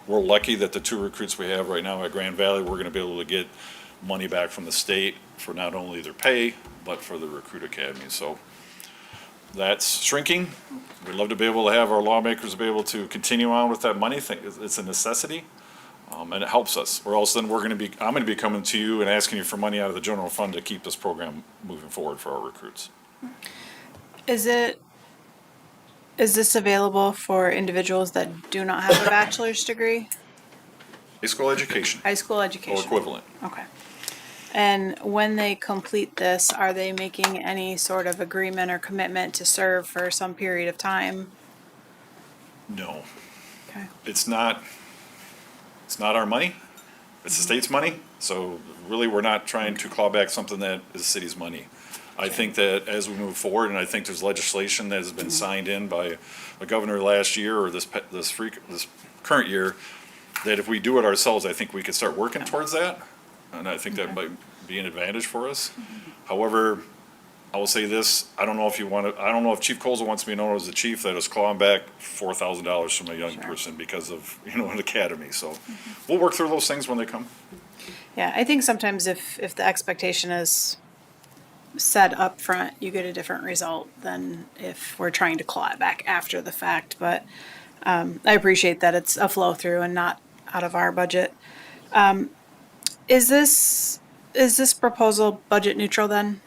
We're lucky that the 2 recruits we have right now at Grand Valley, we're gonna be able to get money back from the state for not only their pay, but for the recruit academy. So that's shrinking. We'd love to be able to have our lawmakers be able to continue on with that money thing. It's a necessity, and it helps us. Or else then I'm gonna be coming to you and asking you for money out of the general fund to keep this program moving forward for our recruits. Is this available for individuals that do not have a bachelor's degree? High school education High school or education? equivalent. Okay. And when they complete this, are they making any sort of agreement or commitment to serve for some period of time? No, Okay. it's not our money. It's the state's money. So really, we're not trying to claw back something that is the city's money. I think that as we move forward, and I think there's legislation that has been signed in by the governor last year or this current year, that if we do it ourselves, I think we could start working towards that. And I think that might be an advantage for us. However, I will say this, I don't know if Chief Colza wants me known as the chief that is clawing back $4,000 from a young person because of, an academy. So we'll work through those things when they come. Yeah, I think sometimes if the expectation is set up front, you get a different result than if we're trying to claw it back after the fact. But I appreciate that it's a flow through and not out of our budget. Is this proposal budget neutral then?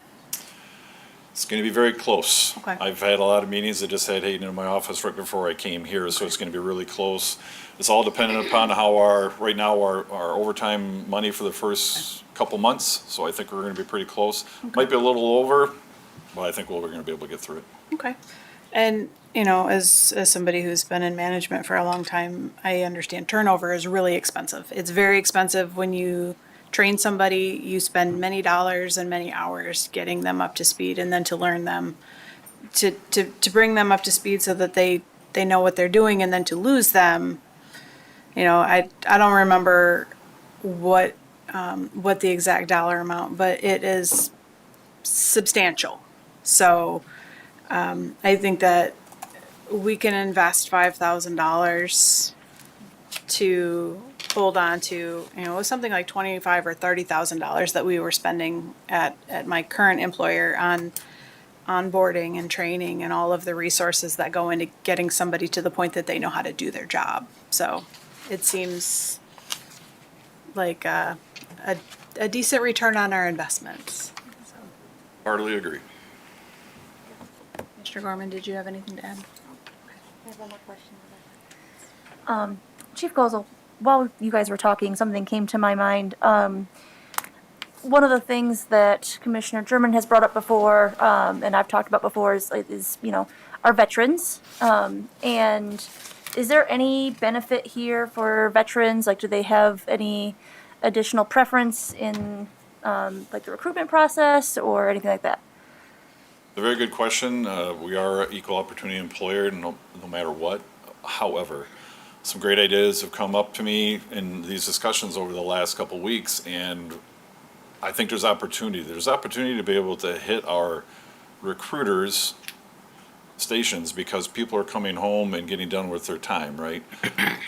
It's going to be very close. Okay. I've had a lot of meetings. I just had Hayden in my office right before I came here, so it's going to be really close. It's all dependent upon how our overtime money for the first couple months, so I think we're going to be pretty close. Might be a little over, but I think we're going to be able to get through it. Okay. And, as somebody who's been in management for a long time, I understand turnover is really expensive. It's very expensive when you train somebody, you spend many dollars and many hours getting them up to speed, and then to learn them, to bring them up to speed so that they know what they're doing, and then to lose them. I don't remember what the exact dollar amount, but it is substantial. So I think that we can invest $5,000 to hold on to, it was something like $25,000 or $30,000 that we were spending at my current employer on onboarding and training and all of the resources that go into getting somebody to the point that they know how to do their job. So it seems like a decent return on our investments. So, Heartily agree. Mr. Gorman, did you have anything to add? I have one more question. Chief Kozel, while you guys were talking, something came to my mind. One of the things that Commissioner German has brought up before, and I've talked about before, is our veterans. And is there any benefit here for veterans? Like, do they have any additional preference in the recruitment process or anything like that? A very good question. We are an equal opportunity employer no matter what. However, some great ideas have come up to me in these discussions over the last couple of weeks, and I think there's opportunity. There's opportunity to be able to hit our recruiters' stations because people are coming home and getting done with their time, right?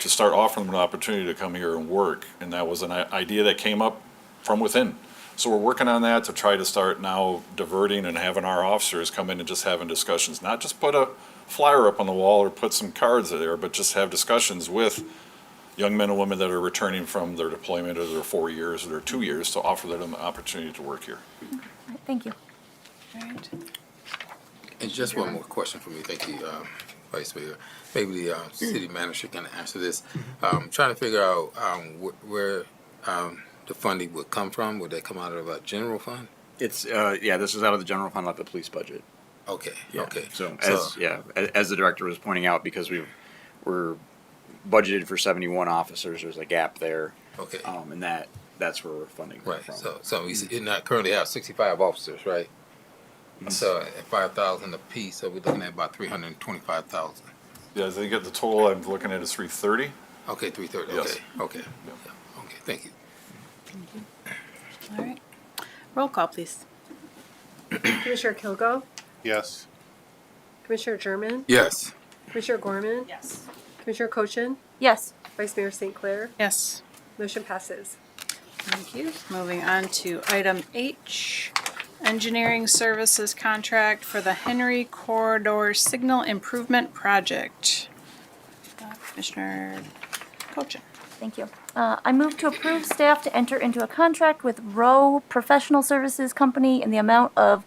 To start offering them an opportunity to come here and work, and that was an idea that came up from within. So we're working on that to try to start now diverting and having our officers come in and just having discussions, not just put a flyer up on the wall or put some cards there, but just have discussions with young men and women that are returning from their deployment or their 4 years or their 2 years to offer them an opportunity to work here. Thank you. All right. And just one more question for me. Thank you, Vice Mayor. Maybe the city manager can answer this. Trying to figure out where the funding would come from. Would that come out of a general fund? It's, yeah, this is out of the general fund, not the police budget. Okay, Yeah. okay. So as the director was pointing out, because we're budgeted for 71 officers, there's a gap there. Okay. And that's where we're funding that Right, from. so we not currently have 65 officers, right? So at 5,000 apiece, so we're looking at about 325,000. Yeah, I think at the total I'm looking at is 330. Okay, 330, Yes. okay. Yeah, okay, thank you. All right. Roll call, please. Commissioner Kilgo, Yes. Commissioner German, Yes. Commissioner Gorman, Yes. Commissioner Cochin, Yes. Vice Mayor St. Clair. Yes. Motion passes. Thank you. Moving on to item H, engineering services contract for the Henry Corridor Signal Improvement Project. Commissioner Cochin. Thank you. I move to approve staff to enter into a contract with Rowe Professional Services Company in the amount of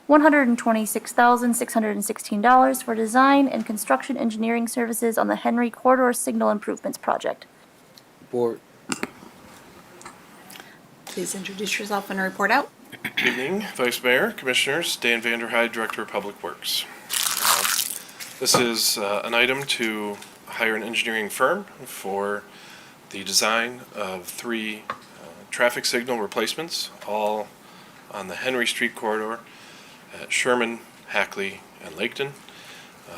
$126,616 for design and construction engineering services on the Henry Corridor Signal Improvements Project. Board. Please introduce yourself and report out. Good evening, Vice Mayor, Commissioners, Dan Vanderhyde, Director of Public Works. This is an item to hire an engineering firm for the design of 3 traffic signal replacements, all on the Henry Street corridor at Sherman, Hackley, and Laketon.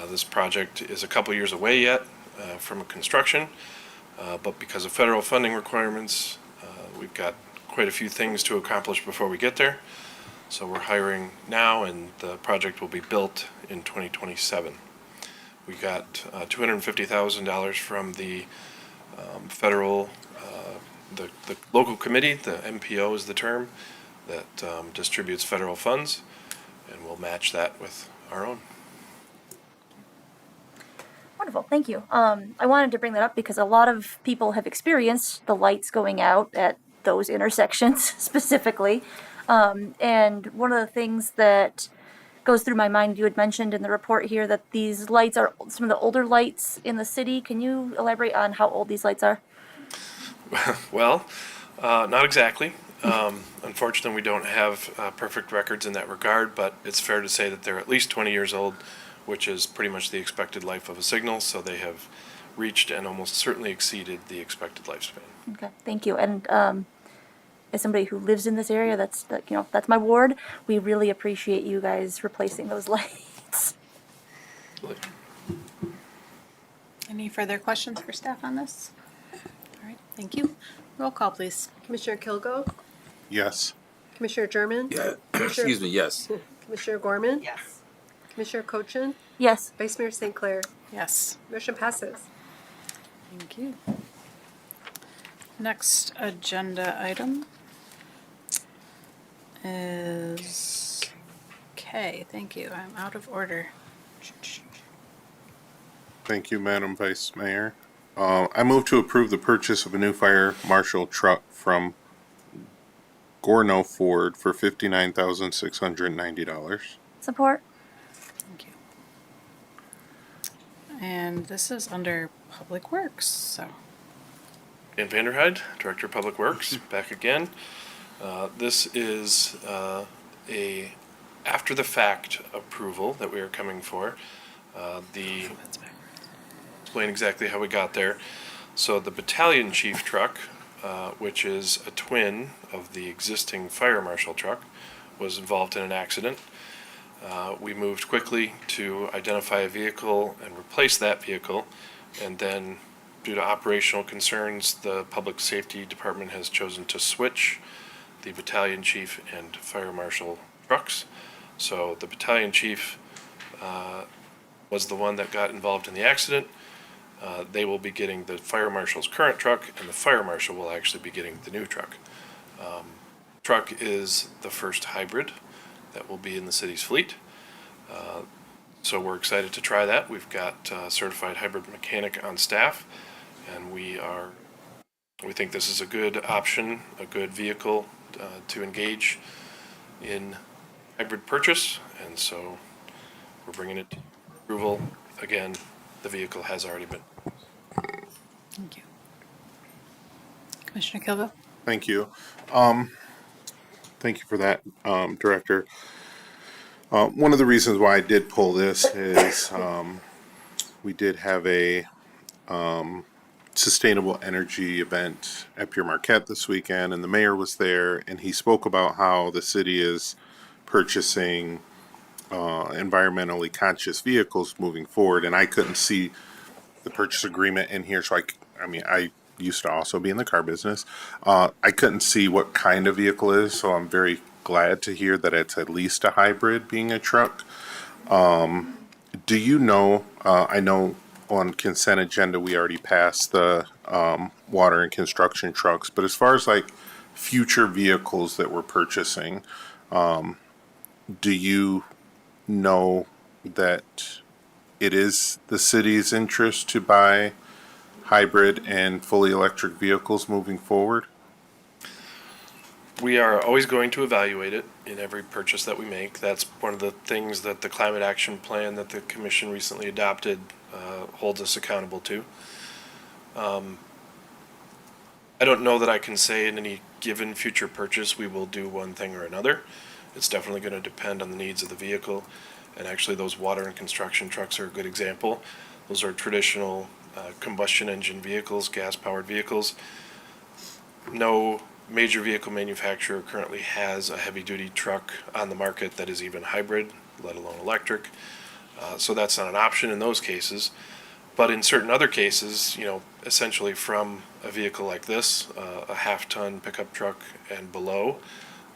This project is a couple years away yet from construction, but because of federal funding requirements, we've got quite a few things to accomplish before we get there. So we're hiring now, and the project will be built in 2027. We got $250,000 from the federal, the local committee, the MPO is the term, that distributes federal funds, and we'll match that with our own. Wonderful, thank you. I wanted to bring that up because a lot of people have experienced the lights going out at those intersections specifically. And one of the things that goes through my mind, you had mentioned in the report here that these lights are some of the older lights in the city. Can you elaborate on how old these lights are? Well, not exactly. Unfortunately, we don't have perfect records in that regard, but it's fair to say that they're at least 20 years old, which is pretty much the expected life of a signal, so they have reached and almost certainly exceeded the expected lifespan. Okay, thank you. And as somebody who lives in this area, that's my ward. We really appreciate you guys replacing those lights. Any further questions for staff on this? All right, thank you. Roll call, please. Commissioner Kilgo, Yes. Commissioner German, Yeah, excuse me, yes. Commissioner Gorman, Yes. Commissioner Cochin, Yes. Vice Mayor St. Clair. Yes. Motion passes. Thank you. Next agenda item is K. Thank you. I'm out of order. Thank you, Madam Vice Mayor. I move to approve the purchase of a new fire marshal truck from Gorno Ford for $59,690. Support. Thank you. And this is under Public Works, so. Dan Vanderhyde, Director of Public Works, back again. This is a after-the-fact approval that we are coming for. Explain exactly how we got there. So the battalion chief truck, which is a twin of the existing fire marshal truck, was involved in an accident. We moved quickly to identify a vehicle and replace that vehicle, and then due to operational concerns, the Public Safety Department has chosen to switch the battalion chief and fire marshal trucks. So the battalion chief was the one that got involved in the accident. They will be getting the fire marshal's current truck, and the fire marshal will actually be getting the new truck. Truck is the first hybrid that will be in the city's fleet. So we're excited to try that. We've got a certified hybrid mechanic on staff, and we think this is a good option, a good vehicle to engage in hybrid purchase, and so we're bringing it to approval. Again, the vehicle has already been. Thank you. Commissioner Kilgo? Thank you. Thank you for that, Director. One of the reasons why I did pull this is we did have a sustainable energy event at Pure Marquette this weekend, and the mayor was there, and he spoke about how the city is purchasing environmentally conscious vehicles moving forward, and I couldn't see the purchase agreement in here, so I mean, I used to also be in the car business. I couldn't see what kind of vehicle it is, so I'm very glad to hear that it's at least a hybrid, being a truck. Do you know, I know on consent agenda, we already passed the water and construction trucks, but as far as like future vehicles that we're purchasing, do you know that it is the city's interest to buy hybrid and fully electric vehicles moving forward? We are always going to evaluate it in every purchase that we make. That's one of the things that the climate action plan that the commission recently adopted holds us accountable to. I don't know that I can say in any given future purchase we will do one thing or another. It's definitely going to depend on the needs of the vehicle. And actually those water and construction trucks are a good example. Those are traditional combustion engine vehicles, gas-powered vehicles. No major vehicle manufacturer currently has a heavy-duty truck on the market that is even hybrid, let alone electric. So that's not an option in those cases. But in certain other cases, you know, essentially from a vehicle like this, a half-ton pickup truck and below,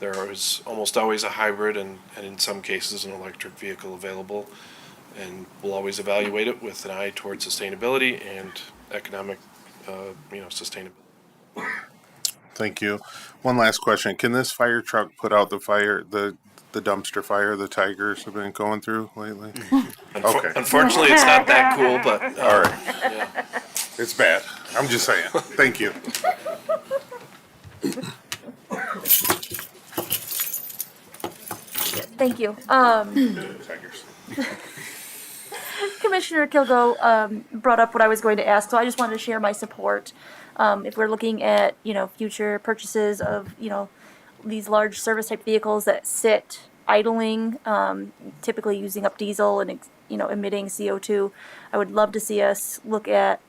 there is almost always a hybrid and in some cases an electric vehicle available. And we'll always evaluate it with an eye towards sustainability and economic, sustainability. Thank you. One last question. Can this fire truck put out the dumpster fire the tigers have been going through lately? Okay. Unfortunately, it's not that cool, but All right. yeah. It's bad. I'm just saying. Thank you. Thank you. Tigers. Commissioner Kilgo brought up what I was going to ask, so I just wanted to share my support. If we're looking at, future purchases of, these large service type vehicles that sit idling, typically using up diesel and, emitting CO2, I would love to see us look at,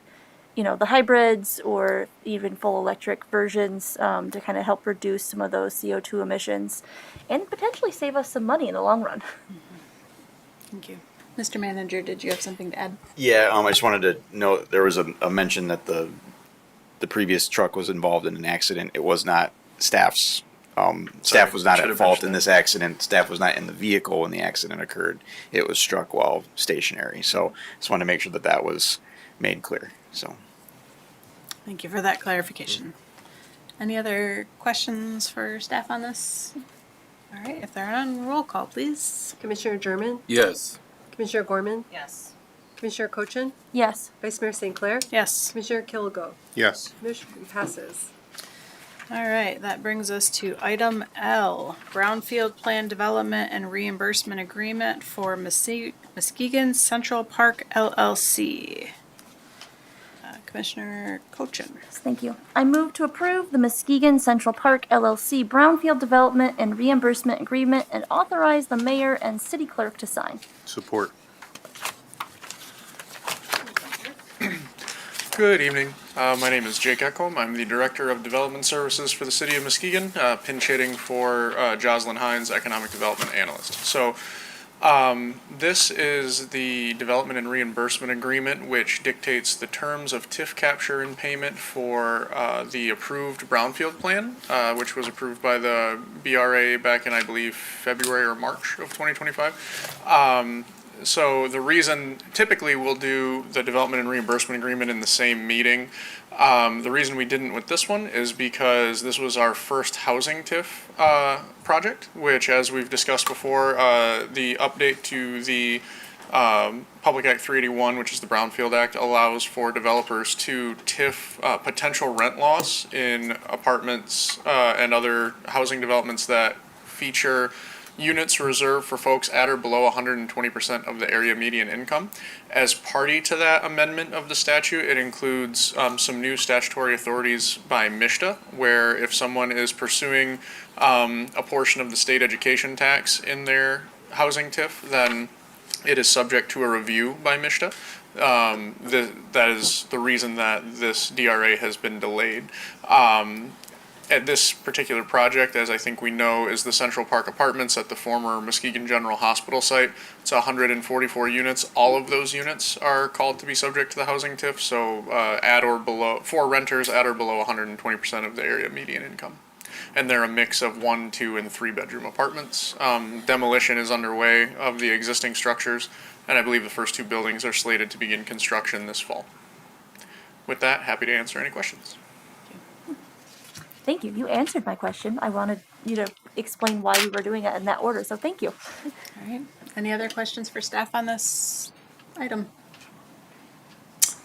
the hybrids or even full electric versions to kind of help reduce some of those CO2 emissions and potentially save us some money in the long run. Thank you. Mr. Manager, did you have something to add? Yeah, I just wanted to note there was a mention that the previous truck was involved in an accident. It was not staff's. Staff was not should at have fault mentioned in that. this accident. Staff was not in the vehicle when the accident occurred. It was struck while stationary. So just wanted to make sure that that was made clear. So. Thank you for that clarification. Any other questions for staff on this? All right, if there are none, roll call, please. Commissioner German, Yes. Commissioner Gorman, Yes. Commissioner Cochin, Yes. Vice Mayor St. Clair, Yes. Commissioner Kilgo. Yes. Motion passes. All right, that brings us to item L, Brownfield Plan Development and Reimbursement Agreement for Muskegon Central Park LLC. Commissioner Cochin. Thank you. I move to approve the Muskegon Central Park LLC Brownfield Development and Reimbursement Agreement and authorize the mayor and city clerk to sign. Support. Good evening. My name is Jake Eckholm. I'm the Director of Development Services for the City of Muskegon, pinch hitting for Jocelyn Hines, Economic Development Analyst. So this is the Development and Reimbursement Agreement, which dictates the terms of TIF capture and payment for the approved Brownfield Plan, which was approved by the BRA back in, I believe, February or March of 2025. So the reason, typically we'll do the development and reimbursement agreement in the same meeting. The reason we didn't with this one is because this was our first housing TIF project, which, as we've discussed before, the update to the Public Act 381, which is the Brownfield Act, allows for developers to TIF potential rent loss in apartments and other housing developments that feature units reserved for folks at or below 120% of the area median income. As party to that amendment of the statute, it includes some new statutory authorities by MISTA, where if someone is pursuing a portion of the state education tax in their housing TIF, then it is subject to a review by MISTA. That is the reason that this DRA has been delayed. At this particular project, as I think we know, is the Central Park Apartments at the former Muskegon General Hospital site. It's 144 units. All of those units are called to be subject to the housing TIF, so at or below, for renters at or below 120% of the area median income. And they're a mix of 1, 2, and 3 bedroom apartments. Demolition is underway of the existing structures, and I believe the first 2 buildings are slated to begin construction this fall. With that, happy to answer any questions. Thank you. You answered my question. I wanted you to explain why we were doing it in that order, so thank you. All right. Any other questions for staff on this item?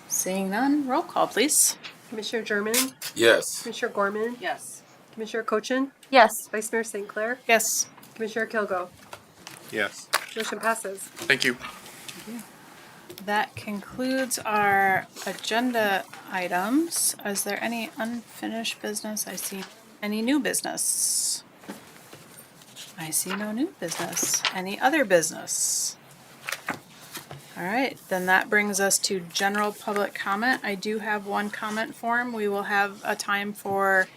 Seeing none, roll call, please. Commissioner German, Yes. Commissioner Gorman, Yes. Commissioner Cochin, Yes. Vice Mayor St. Clair, Yes. Commissioner Kilgo. Yes. Motion passes. Thank you. That concludes our agenda items. Is there any unfinished business? I see any new business. I see no new business. Any other business? All right, then that brings us to general public comment. I do have one comment form. We will have a time for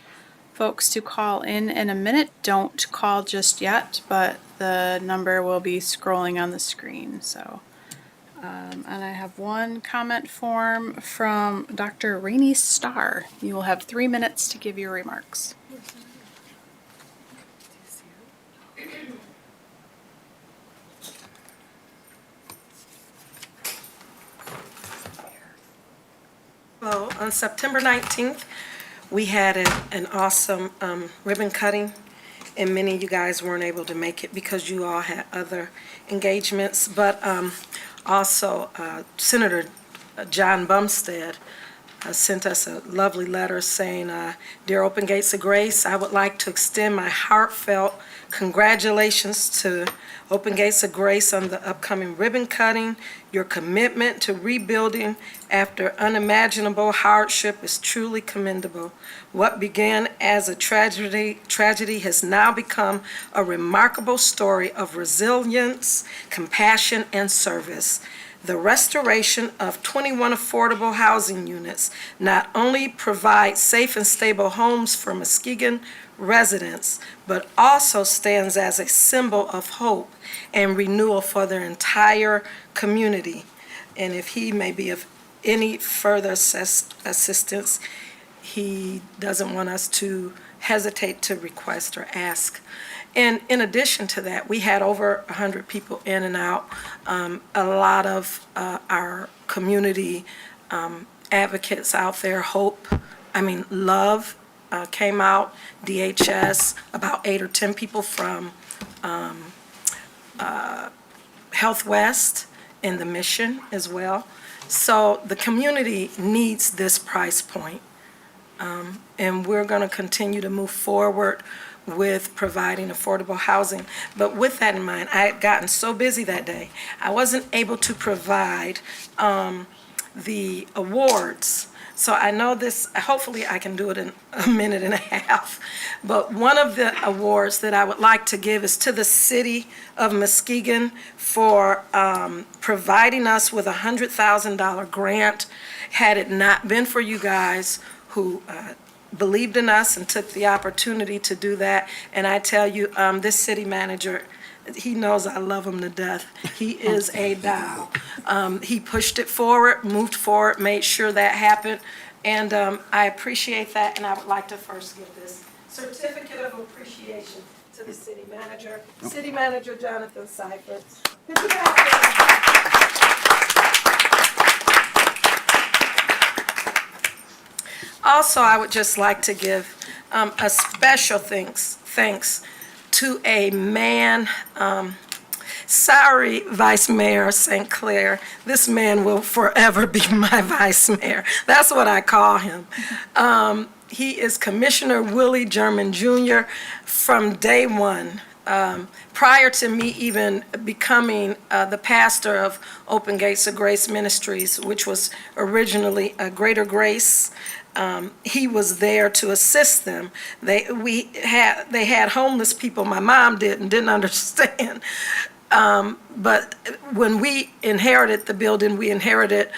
folks to call in a minute. Don't call just yet, but the number will be scrolling on the screen, so. And I have one comment form from Dr. Rainey Starr. You will have 3 minutes to give your remarks. Well, on September 19th, we had an awesome ribbon cutting, and many of you guys weren't able to make it because you all had other engagements, but also Senator John Bumstead sent us a lovely letter saying, "Dear Open Gates of Grace, I would like to extend my heartfelt congratulations to Open Gates of Grace on the upcoming ribbon cutting. Your commitment to rebuilding after unimaginable hardship is truly commendable. What began as a tragedy has now become a remarkable story of resilience, compassion, and service. The restoration of 21 affordable housing units not only provides safe and stable homes for Muskegon residents, but also stands as a symbol of hope and renewal for their entire community. And if he may be of any further assistance, he doesn't want us to hesitate to request or ask. And in addition to that, we had over 100 people in and out. A lot of our community advocates out there, Love came out, DHS, about 8 or 10 people from Health West and the Mission as well. So the community needs this price point. And we're going to continue to move forward with providing affordable housing. But with that in mind, I had gotten so busy that day, I wasn't able to provide the awards. So I know this, hopefully I can do it in a minute and a half. But one of the awards that I would like to give is to the City of Muskegon for providing us with a $100,000 grant. Had it not been for you guys who believed in us and took the opportunity to do that. And I tell you, this city manager, he knows I love him to death. He is a doll. He pushed it forward, moved forward, made sure that happened. And I appreciate that, and I would like to first give this certificate of appreciation to the city manager, City Manager Jonathan Seifert. Also, I would just like to give a special thanks to a man, sorry, Vice Mayor St. Clair, this man will forever be my Vice Mayor. That's what I call him. He is Commissioner Willie German Jr. From day one, prior to me even becoming the pastor of Open Gates of Grace Ministries, which was originally a Greater Grace, he was there to assist them. They had homeless people. My mom didn't understand. But when we inherited the building, we inherited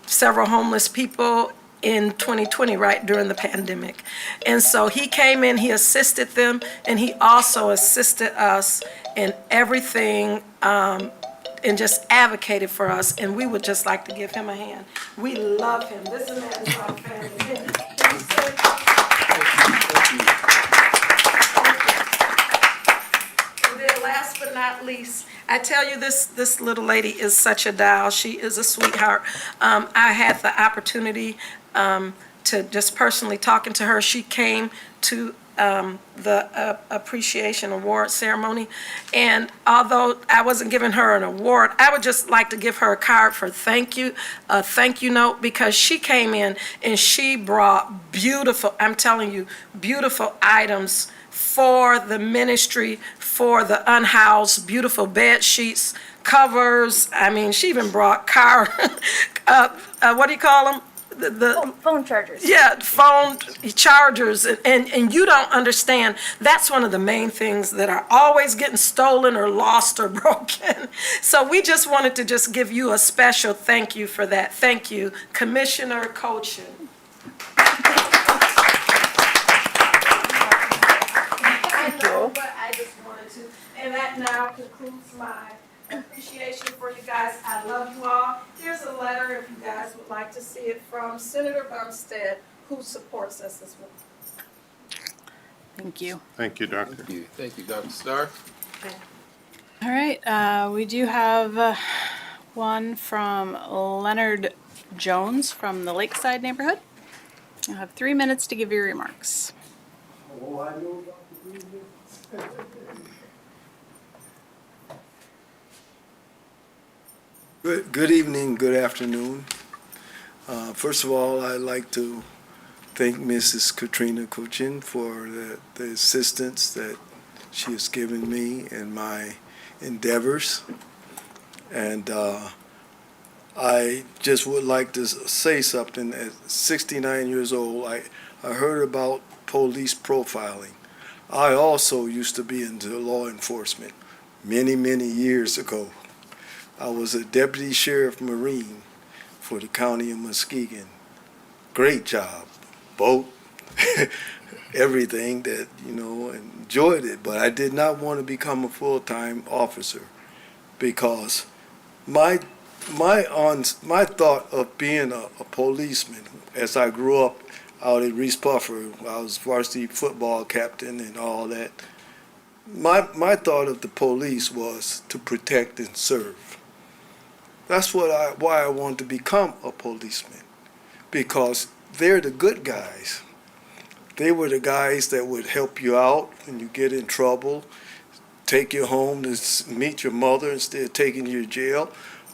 several homeless people in 2020, right during the pandemic. And so he came in, he assisted them, and he also assisted us in everything and just advocated for us. And we would just like to give him a hand. We love him. This man is our family. And then last but not least, I tell you, this little lady is such a doll. She is a sweetheart. I had the opportunity to just personally talking to her. She came to the appreciation award ceremony, and although I wasn't giving her an award, I would just like to give her a card for thank you, a thank you note, because she came in and she brought beautiful, I'm telling you, beautiful items for the ministry, for the unhoused, beautiful bed sheets, covers. I mean, she even brought what do you call them? Phone chargers. Yeah, phone chargers, and you don't understand, that's one of the main things that are always getting stolen or lost or broken. So we just wanted to just give you a special thank you for that. Thank you, Commissioner Cochin. Thank you. But I just wanted to, and that now concludes my appreciation for you guys. I love you all. Here's a letter if you guys would like to see it, from Senator Bumstead, who supports us as well. Thank you. Thank you, Doctor. Thank you, Dr. Starr. All right, we do have one from Leonard Jones from the Lakeside neighborhood. You'll have 3 minutes to give your remarks. Good evening, good afternoon. First of all, I'd like to thank Mrs. Katrina Cochin for the assistance that she has given me in my endeavors. And I just would like to say something. At 69 years old, I heard about police profiling. I also used to be into law enforcement many, many years ago. I was a deputy sheriff Marine for the county of Muskegon. Great job, boat, everything that, enjoyed it. But I did not want to become a full-time officer because my thought of being a policeman, as I grew up out at Reese Puffer, I was varsity football captain and all that. My thought of the police was to protect and serve. That's why I wanted to become a policeman, because they're the good guys. They were the guys that would help you out when you get in trouble, take you home to meet your mother instead of taking you to jail.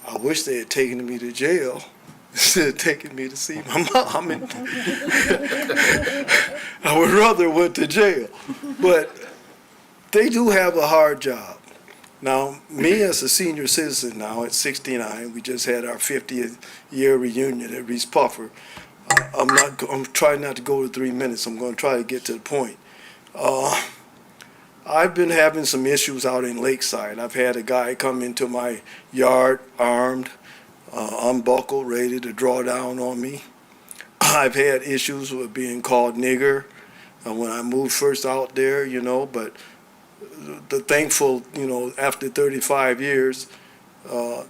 I wish they had taken me to jail instead of taking me to see my mom. And I would rather went to jail. But they do have a hard job. Now, me as a senior citizen now at 69, we just had our 50th year reunion at Reese Puffer. I'm trying not to go to 3 minutes. I'm going to try to get to the point. I've been having some issues out in Lakeside. I've had a guy come into my yard armed, unbuckled, ready to draw down on me. I've had issues with being called nigger when I moved first out there, but the thankful, after 35 years,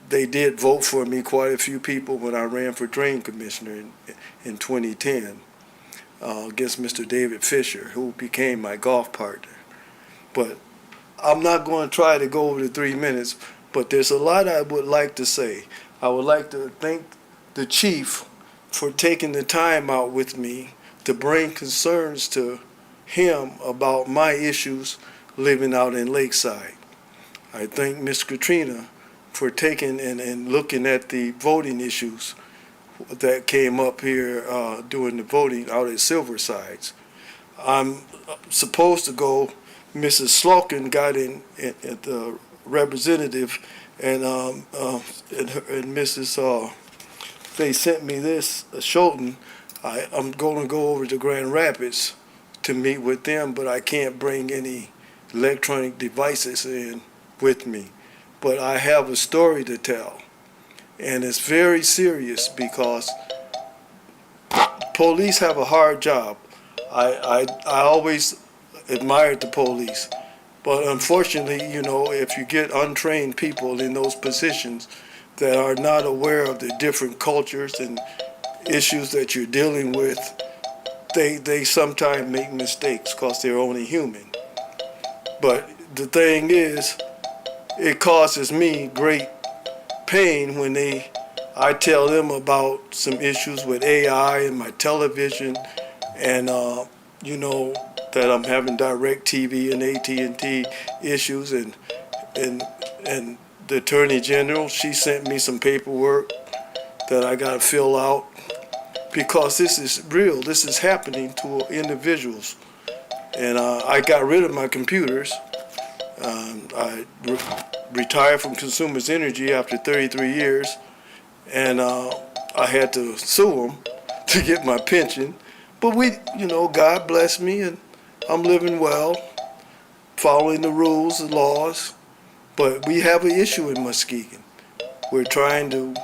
they did vote for me, quite a few people, when I ran for drain commissioner in 2010 against Mr. David Fisher, who became my golf partner. But I'm not going to try to go over the 3 minutes, but there's a lot I would like to say. I would like to thank the chief for taking the time out with me to bring concerns to him about my issues living out in Lakeside. I thank Ms. Katrina for taking and looking at the voting issues that came up here during the voting out at Silversides. I'm supposed to go Mrs. Slocum got in at the representative, and Mrs. They sent me this, Sholton. I'm going to go over to Grand Rapids to meet with them, but I can't bring any electronic devices in with me. But I have a story to tell, and it's very serious because police have a hard job. I always admired the police, but unfortunately, you know, if you get untrained people in those positions that are not aware of the different cultures and issues that you're dealing with, they sometimes make mistakes because they're only human. But the thing is, it causes me great pain when I tell them about some issues with AI and my television, and you know, that I'm having DirecTV and AT&T issues, and the Attorney General, she sent me some paperwork that I got to fill out, because this is real. This is happening to individuals. And I got rid of my computers. I retired from Consumers Energy after 33 years, and I had to sue them to get my pension. But you know, God bless me, and I'm living well, following the rules, the laws. But we have an issue in Muskegon. We're trying to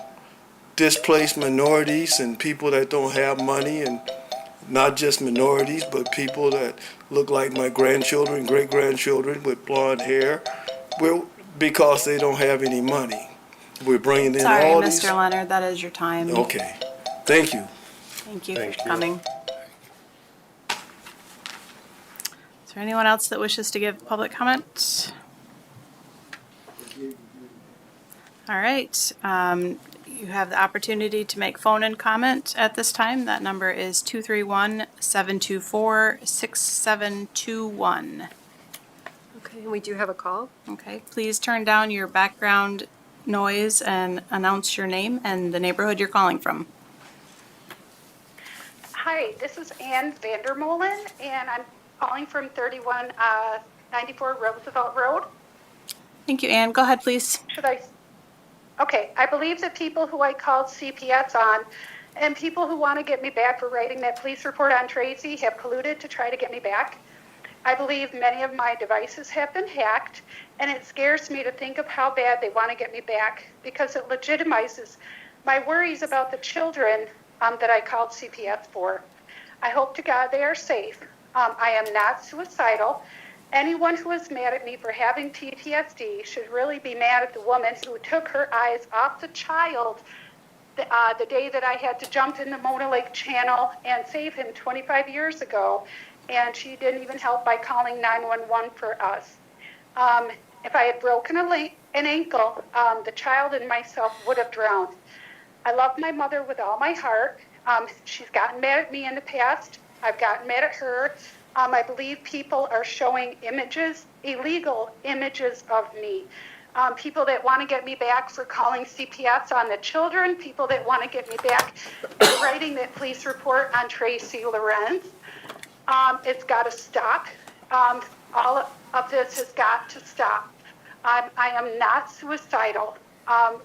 displace minorities and people that don't have money, and not just minorities, but people that look like my grandchildren, great-grandchildren with blonde hair, because they don't have any money. We're bringing in Sorry, all Mr. these. Leonard, that is your time. Okay, thank you. Thank you Thank for you. coming. Is there anyone else that wishes to give public comment? All right. You have the opportunity to make phone-in comment at this time. That number is 231-724-6721. Okay, and we do have a call. Okay, please turn down your background noise and announce your name and the neighborhood you're calling from. Hi, this is Ann Vandermolen, and I'm calling from 3194 Roosevelt Road. Thank you, Ann. Go ahead, please. Okay, I believe the people who I called CPS on and people who want to get me back for writing that police report on Tracy have colluded to try to get me back. I believe many of my devices have been hacked, and it scares me to think of how bad they want to get me back, because it legitimizes my worries about the children that I called CPS for. I hope to God they are safe. I am not suicidal. Anyone who is mad at me for having PTSD should really be mad at the woman who took her eyes off the child the day that I had to jump in the Mona Lake Channel and save him 25 years ago, and she didn't even help by calling 911 for us. If I had broken an ankle, the child and myself would have drowned. I love my mother with all my heart. She's gotten mad at me in the past. I've gotten mad at her. I believe people are showing images, illegal images of me. People that want to get me back for calling CPS on the children, people that want to get me back for writing that police report on Tracy Lorenz. It's got to stop. All of this has got to stop. I am not suicidal.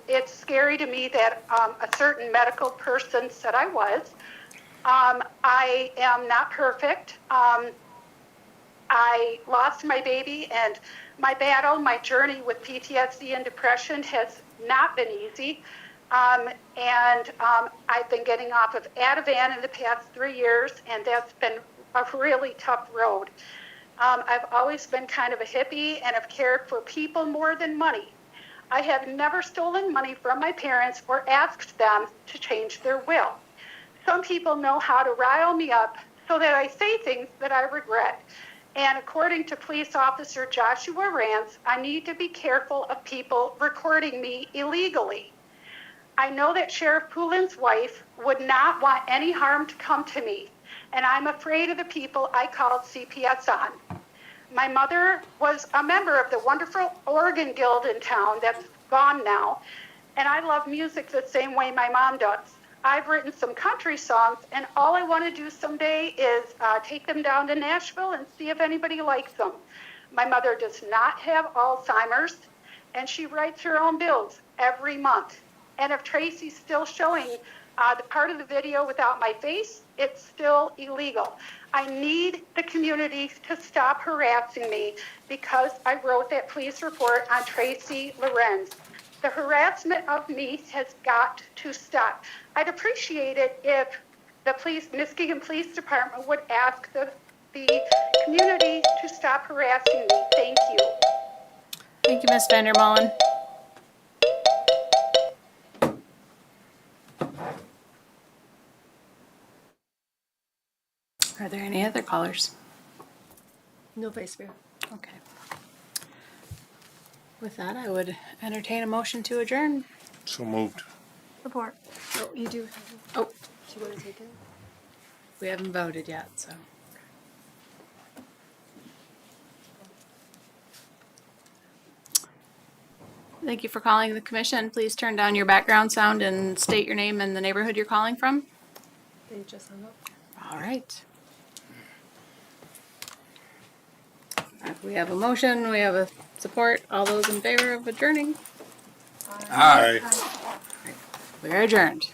It's scary to me that a certain medical person said I was. I am not perfect. I lost my baby, and my battle, my journey with PTSD and depression has not been easy. I've been getting off of Ativan in the past 3 years, and that's been a really tough road. I've always been kind of a hippie and have cared for people more than money. I have never stolen money from my parents or asked them to change their will. Some people know how to rile me up so that I say things that I regret. And according to police officer Joshua Rance, I need to be careful of people recording me illegally. I know that Sheriff Poulin's wife would not want any harm to come to me, and I'm afraid of the people I called CPS on. My mother was a member of the wonderful Oregon Guild in town that's gone now, and I love music the same way my mom does. I've written some country songs, and all I want to do someday is take them down to Nashville and see if anybody likes them. My mother does not have Alzheimer's, and she writes her own bills every month. And if Tracy's still showing the part of the video without my face, it's still illegal. I need the community to stop harassing me because I wrote that police report on Tracy Lorenz. The harassment of me has got to stop. I'd appreciate it if the Muskegon Police Department would ask the community to stop harassing me. Thank you. Thank you, Ms. Vandermolen. Are there any other callers? No, Vice Mayor. Okay. With that, I would entertain a motion to adjourn. So moved. Support. Oh, you do have, Oh, do you want to take it? we haven't voted yet, so. Thank you for calling the commission. Please turn down your background sound and state your name and the neighborhood you're calling from. They just hung up. All right. We have a motion, we have a support. All those in favor of adjourning? Aye. We are adjourned.